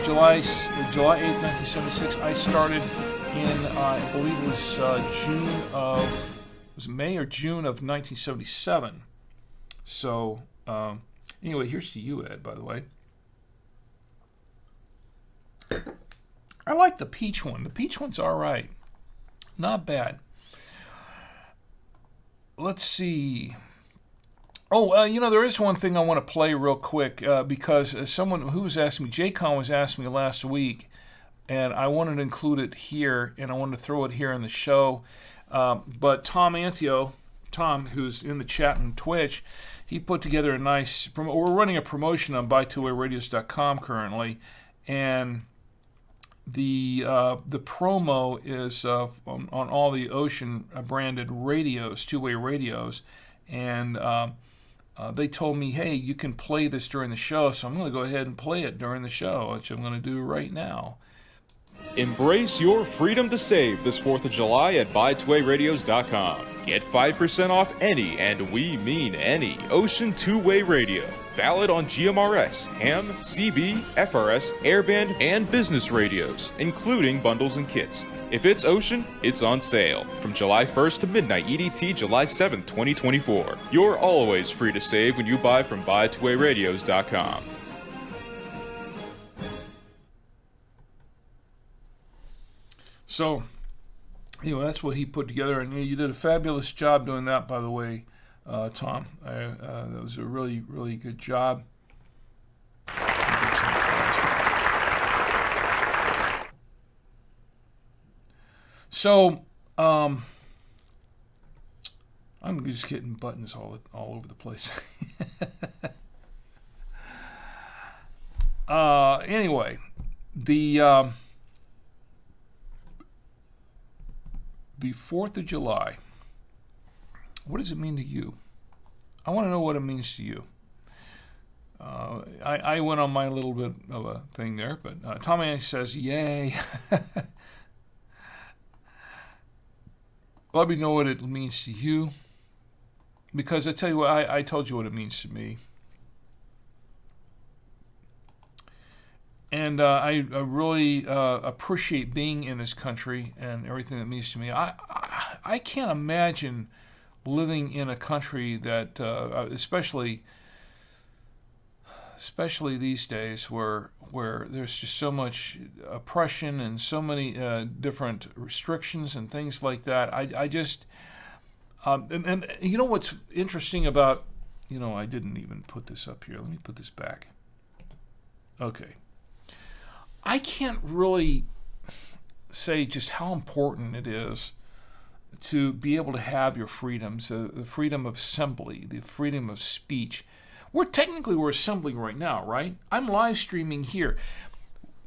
July 8th, 1976. I started in, I believe it was May or June of 1977. So, anyway, here's to you, Ed, by the way. I like the peach one. The peach one's all right. Not bad. Let's see. Oh, there is one thing I want to play real quick because someone who was asking me, J-Con was asking me last week, and I wanted to include it here, and I wanted to throw it here in the show. But Tom Antio, who's in the chat on Twitch, he put together a nice we're running a promotion on buy2wayradios.com currently, and the promo is on all the Ocean branded radios, two-way radios, and they told me, hey, you can play this during the show, so I'm going to go ahead and play it during the show, which I'm going to do right now. Embrace your freedom to save this 4th of July at buy2wayradios.com. Get 5% off any, and we mean any, Ocean two-way radio. Valid on GMRS, ham, CB, FRS, airband, and business radios, including bundles and kits. If it's Ocean, it's on sale. From July 1st to midnight EDT, July 7th, 2024. You're always free to save when you buy from buy2wayradios.com. So, that's what he put together, and you did a fabulous job doing that, by the way, Tom. That was a really, really good job. So, I'm just hitting buttons all over the place. Anyway, the 4th of July, what does it mean to you? I want to know what it means to you. I went on my little bit of a thing there, but Tom Annie says, yay. Let me know what it means to you, because I tell you what, I told you what it means to me. And I really appreciate being in this country and everything that means to me. I can't imagine living in a country that, especially these days, where there's just so much oppression and so many different restrictions and things like that. I just and you know what's interesting about, I didn't even put this up here. Let me put this back. Okay. I can't really say just how important it is to be able to have your freedoms, the freedom of assembly, the freedom of speech. We're assembling right now, right? I'm live streaming here.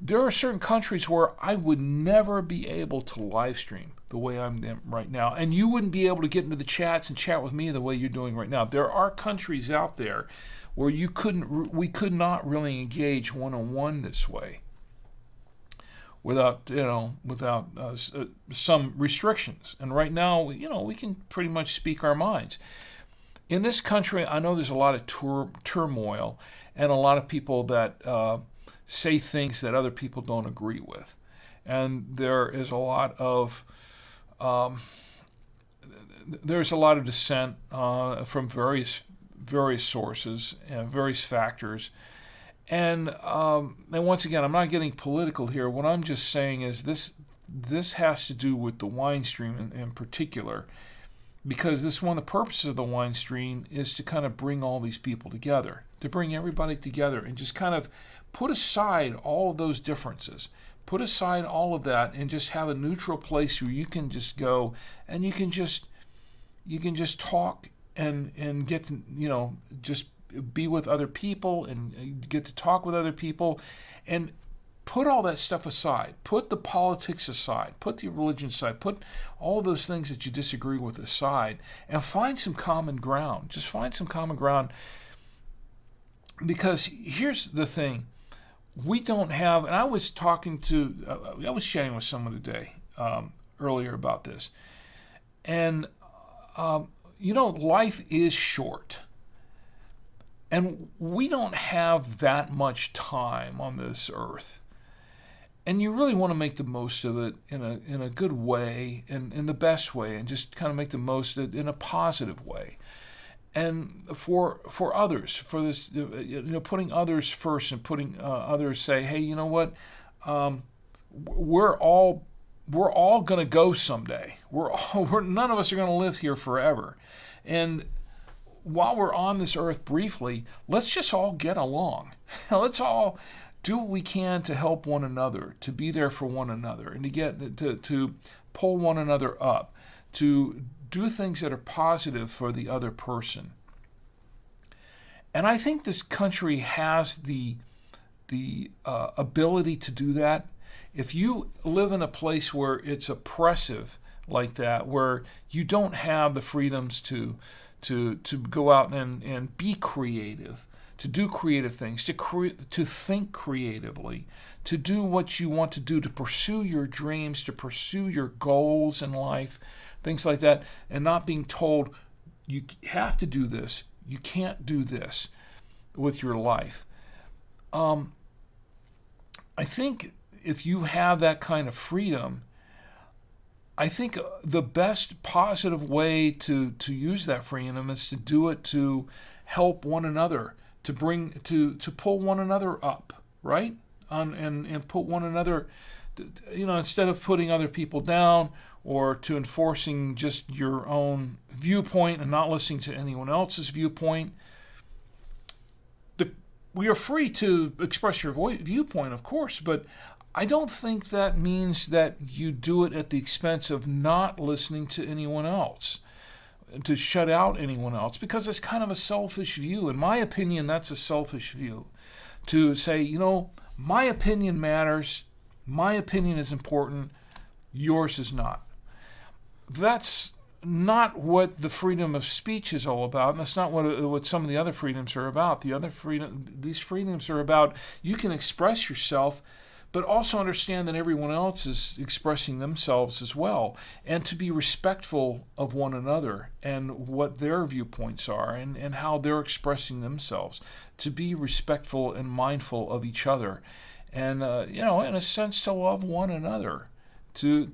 There are certain countries where I would never be able to live stream the way I'm right now, and you wouldn't be able to get into the chats and chat with me the way you're doing right now. There are countries out there where we could not really engage one-on-one this way without some restrictions. And right now, we can pretty much speak our minds. In this country, I know there's a lot of turmoil and a lot of people that say things that other people don't agree with. And there is a lot of dissent from various sources and various factors. And once again, I'm not getting political here. What I'm just saying is this has to do with the wine stream in particular, because this one of the purposes of the wine stream is to kind of bring all these people together, to bring everybody together and just kind of put aside all of those differences, put aside all of that, and just have a neutral place where you can just go and you can just talk and get to, just be with other people and get to talk with other people, and put all that stuff aside. Put the politics aside. Put the religion aside. Put all those things that you disagree with aside, and find some common ground. Just find some common ground. Because here's the thing. We don't have, and I was chatting with someone today, earlier about this. And, life is short. And we don't have that much time on this earth. And you really want to make the most of it in a good way, and in the best way, and just kind of make the most of it in a positive way. And for others, for this, putting others first and putting others, say, hey, you know what? We're all going to go someday. None of us are going to live here forever. And while we're on this earth briefly, let's just all get along. Let's all do what we can to help one another, to be there for one another, and to get to pull one another up, to do things that are positive for the other person. And I think this country has the ability to do that. If you live in a place where it's oppressive like that, where you don't have the freedoms to go out and be creative, to do creative things, to think creatively, to do what you want to do, to pursue your dreams, to pursue your goals in life, things like that, and not being told you have to do this, you can't do this with your life. I think if you have that kind of freedom, I think the best positive way to use that freedom is to do it to help one another, to pull one another up, right? And put one another, instead of putting other people down, or to enforcing just your own viewpoint and not listening to anyone else's viewpoint. We are free to express your viewpoint, of course, but I don't think that means that you do it at the expense of not listening to anyone else, to shut out anyone else, because it's kind of a selfish view. In my opinion, that's a selfish view. To say, my opinion matters, my opinion is important, yours is not. That's not what the freedom of speech is all about, and that's not what some of the other freedoms are about. These freedoms are about, you can express yourself, but also understand that everyone else is expressing themselves as well, and to be respectful of one another and what their viewpoints are and how they're expressing themselves, to be respectful and mindful of each other, and in a sense to love one another, to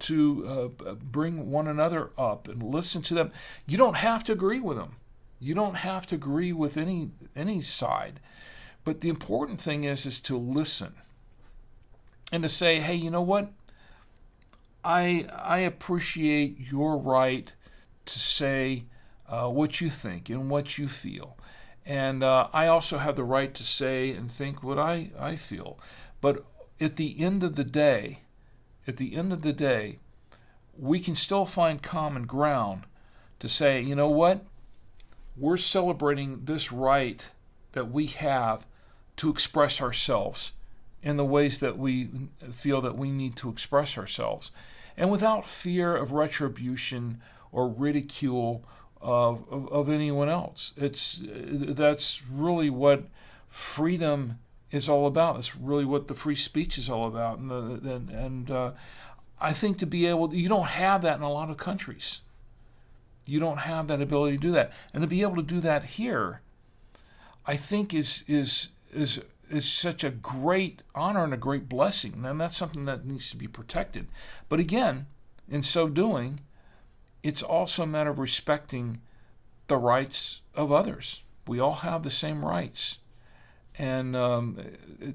bring one another up and listen to them. You don't have to agree with them. You don't have to agree with any side, but the important thing is to listen. And to say, hey, you know what? I appreciate your right to say what you think and what you feel. And I also have the right to say and think what I feel. But at the end of the day, at the end of the day, we can still find common ground to say, you know what? We're celebrating this right that we have to express ourselves in the ways that we feel that we need to express ourselves, and without fear of retribution or ridicule of anyone else. That's really what freedom is all about. That's really what the free speech is all about. And I think to be able, you don't have that in a lot of countries. You don't have that ability to do that, and to be able to do that here, I think is such a great honor and a great blessing, and that's something that needs to be protected. But again, in so doing, it's also a matter of respecting the rights of others. We all have the same rights, and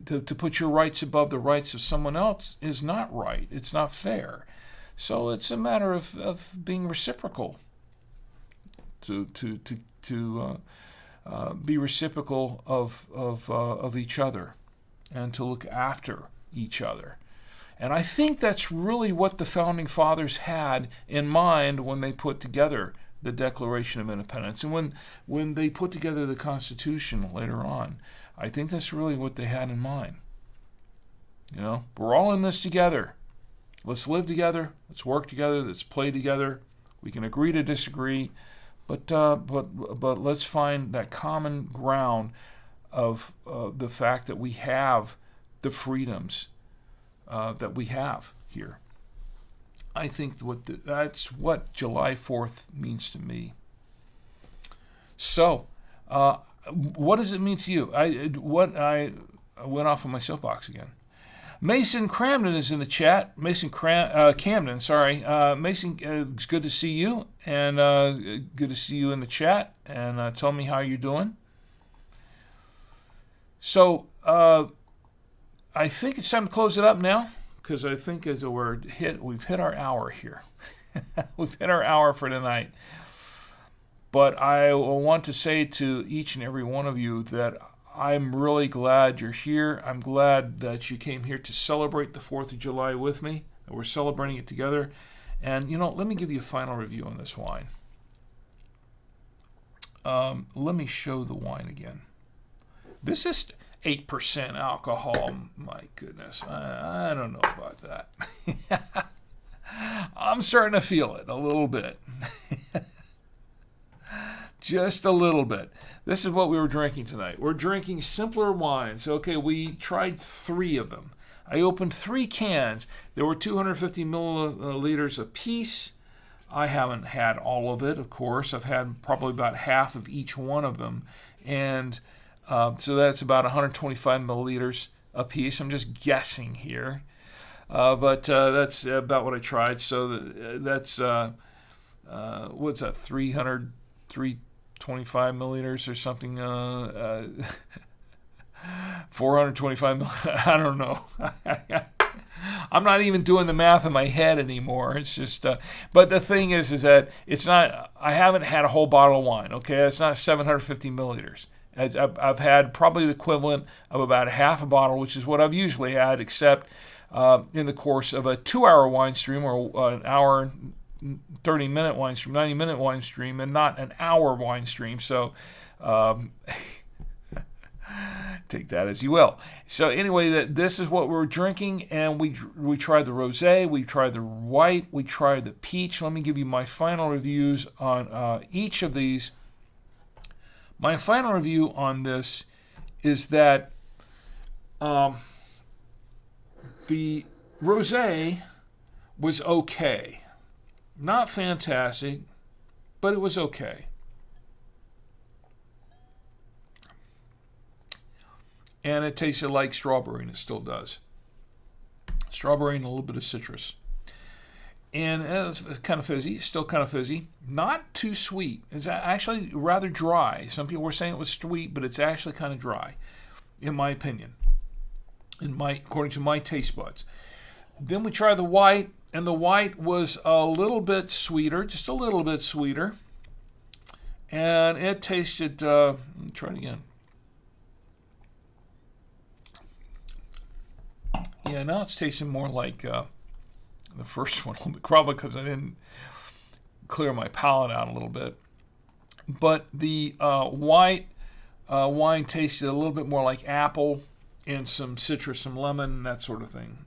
to put your rights above the rights of someone else is not right. It's not fair. So it's a matter of being reciprocal. To be reciprocal of each other, and to look after each other. And I think that's really what the Founding Fathers had in mind when they put together the Declaration of Independence. And when they put together the Constitution later on, I think that's really what they had in mind. You know, we're all in this together. Let's live together. Let's work together. Let's play together. We can agree to disagree. But let's find that common ground of the fact that we have the freedoms that we have here. I think that's what July 4th means to me. So, what does it mean to you? I went off on my soapbox again. Mason Camden is in the chat. Camden, sorry. Mason, it's good to see you, and good to see you in the chat. And tell me how you're doing. So I think it's time to close it up now, because I think we've hit our hour here. We've hit our hour for tonight. But I want to say to each and every one of you that I'm really glad you're here. I'm glad that you came here to celebrate the 4th of July with me, that we're celebrating it together. And, let me give you a final review on this wine. Let me show the wine again. This is 8% alcohol. My goodness, I don't know about that. I'm starting to feel it a little bit. Just a little bit. This is what we were drinking tonight. We're drinking simpler wines. Okay, we tried 3 of them. I opened 3 cans. There were 250 milliliters a piece. I haven't had all of it, of course. I've had probably about half of each one of them. And so that's about 125 milliliters a piece. I'm just guessing here. But that's about what I tried. So that's, what's that, 325 milliliters or something, 425 milliliters, I don't know. I'm not even doing the math in my head anymore. It's just, but the thing is that it's not, I haven't had a whole bottle of wine, okay? It's not 750 milliliters. I've had probably the equivalent of about half a bottle, which is what I've usually had, except in the course of a 2-hour wine stream, or an hour 30-minute wine stream, 90-minute wine stream, and not an hour wine stream. So take that as you will. So anyway, this is what we're drinking, and we tried the rosé, we tried the white, we tried the peach. Let me give you my final reviews on each of these. My final review on this is that the rosé was okay. Not fantastic, but it was okay. And it tasted like strawberry, and it still does. Strawberry and a little bit of citrus. And it's kind of fizzy, still kind of fizzy. Not too sweet. It's actually rather dry. Some people were saying it was sweet, but it's actually kind of dry, in my opinion, according to my taste buds. Then we tried the white, and the white was a little bit sweeter, just a little bit sweeter. And it tasted, let me try it again. Yeah, now it's tasting more like the first one, probably because I didn't clear my palate out a little bit. But the white wine tasted a little bit more like apple and some citrus, some lemon, that sort of thing.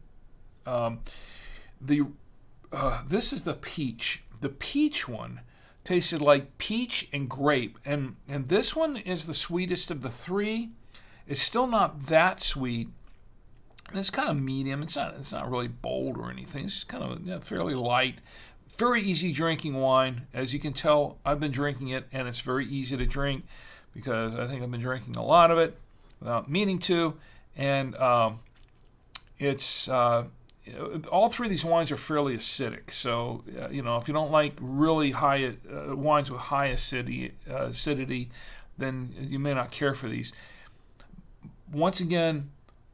This is the peach. The peach one tasted like peach and grape, and this one is the sweetest of the three. It's still not that sweet, and it's kind of medium. It's not really bold or anything. It's kind of fairly light, very easy drinking wine. As you can tell, I've been drinking it, and it's very easy to drink because I think I've been drinking a lot of it without meaning to, and it's. All three of these wines are fairly acidic, so if you don't like really high wines with high acidity, then you may not care for these. Once again,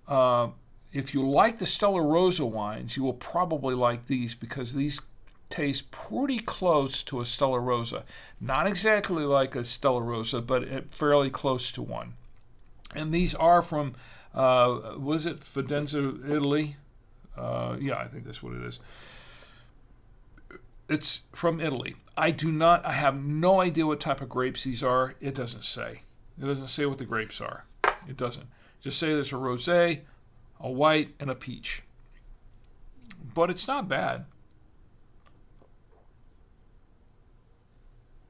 if you like the Stella Rosa wines, you will probably like these because these taste pretty close to a Stella Rosa. Not exactly like a Stella Rosa, but fairly close to one. And these are from, was it Fidenza, Italy? I think that's what it is. It's from Italy. I have no idea what type of grapes these are. It doesn't say. It doesn't say what the grapes are. It doesn't. Just say there's a rosé, a white, and a peach. But it's not bad.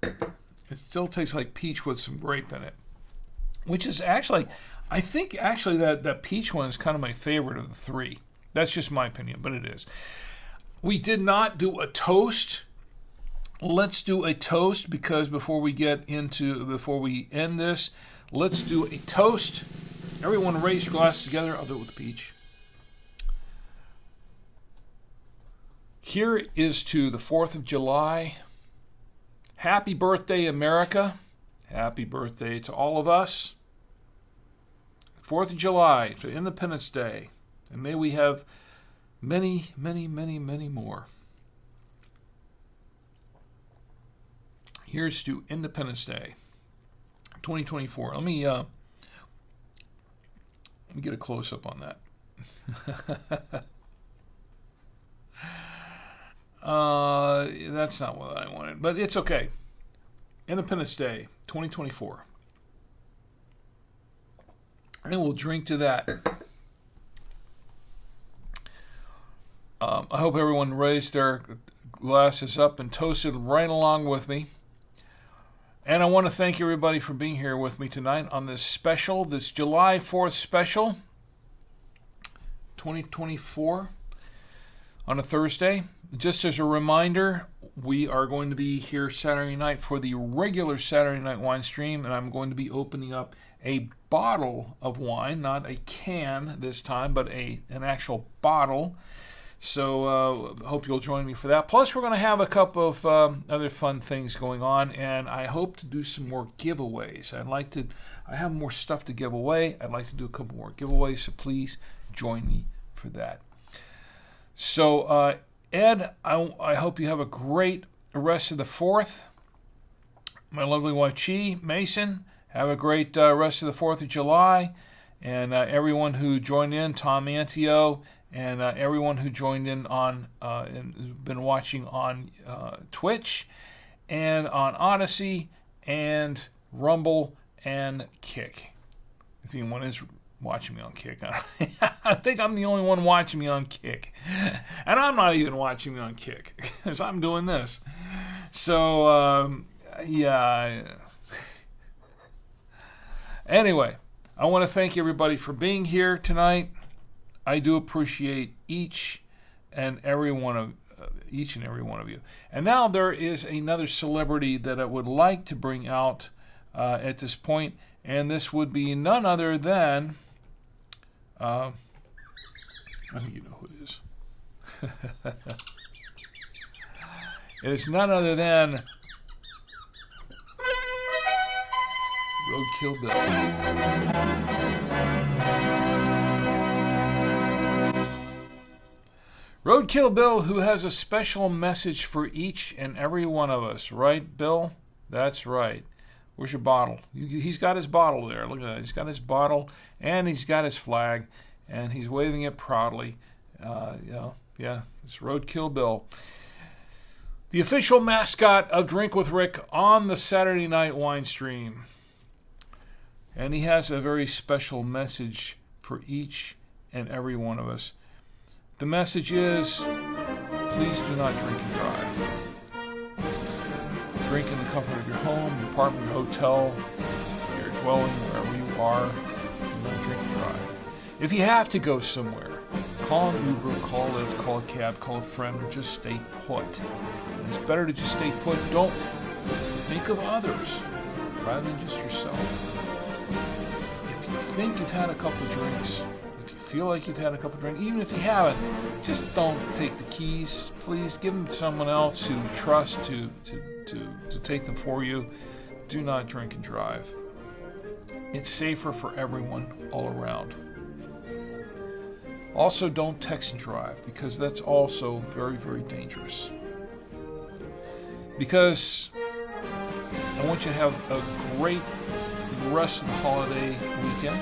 It still tastes like peach with some grape in it. Which is actually, I think that peach one is kind of my favorite of the three. That's just my opinion, but it is. We did not do a toast. Let's do a toast because before we end this, let's do a toast. Everyone raise your glass together. I'll do it with peach. Here is to the 4th of July. Happy birthday, America. Happy birthday to all of us. 4th of July to Independence Day. And may we have many, many, many, many more. Here's to Independence Day, 2024. Let me get a close-up on that. That's not what I wanted, but it's okay. Independence Day, 2024. And we'll drink to that. I hope everyone raised their glasses up and toasted right along with me. And I want to thank everybody for being here with me tonight on this special, this July 4th special, 2024, on a Thursday. Just as a reminder, we are going to be here Saturday night for the regular Saturday night wine stream, and I'm going to be opening up a bottle of wine, not a can this time, but an actual bottle. So hope you'll join me for that. Plus, we're going to have a couple of other fun things going on, and I hope to do some more giveaways. I have more stuff to give away. I'd like to do a couple more giveaways, so please join me for that. So, Ed, I hope you have a great rest of the 4th. My lovely wife, Chi, Mason, have a great rest of the 4th of July. And everyone who joined in, Tom Antio, and everyone who joined in on and been watching on Twitch and on Odyssey and Rumble and Kick. If anyone is watching me on Kick, I think I'm the only one watching me on Kick, and I'm not even watching me on Kick because I'm doing this. So Anyway, I want to thank everybody for being here tonight. I do appreciate each and every one of you. And now there is another celebrity that I would like to bring out at this point, and this would be none other than I think you know who it is. It is none other than Roadkill Bill. Roadkill Bill, who has a special message for each and every one of us. Right, Bill? That's right. Where's your bottle? He's got his bottle there. Look at that. He's got his bottle, and he's got his flag, and he's waving it proudly. It's Roadkill Bill. The official mascot of Drink with Rick on the Saturday Night Wine Stream. And he has a very special message for each and every one of us. The message is, please do not drink and drive. Drink in the comfort of your home, your apartment, your hotel, your dwelling, wherever you are. Do not drink and drive. If you have to go somewhere, call an Uber, call a Lyft, call a cab, call a friend, or just stay put. And it's better to just stay put. Don't think of others rather than just yourself. If you think you've had a couple of drinks, if you feel like you've had a couple of drinks, even if you haven't, just don't take the keys. Please give them to someone else who you trust to take them for you. Do not drink and drive. It's safer for everyone all around. Also, don't text and drive, because that's also very, very dangerous. Because I want you to have a great rest of the holiday weekend.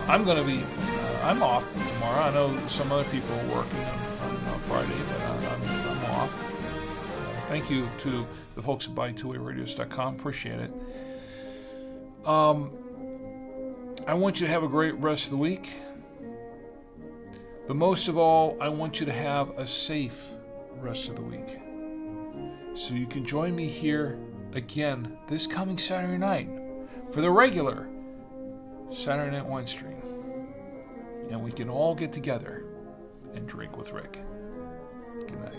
I'm off tomorrow. I know some other people are working on Friday, but I'm off. Thank you to the folks at buy2wayradios.com. Appreciate it. I want you to have a great rest of the week. But most of all, I want you to have a safe rest of the week. So you can join me here again this coming Saturday night for the regular Saturday Night Wine Stream. And we can all get together and drink with Rick. Good night.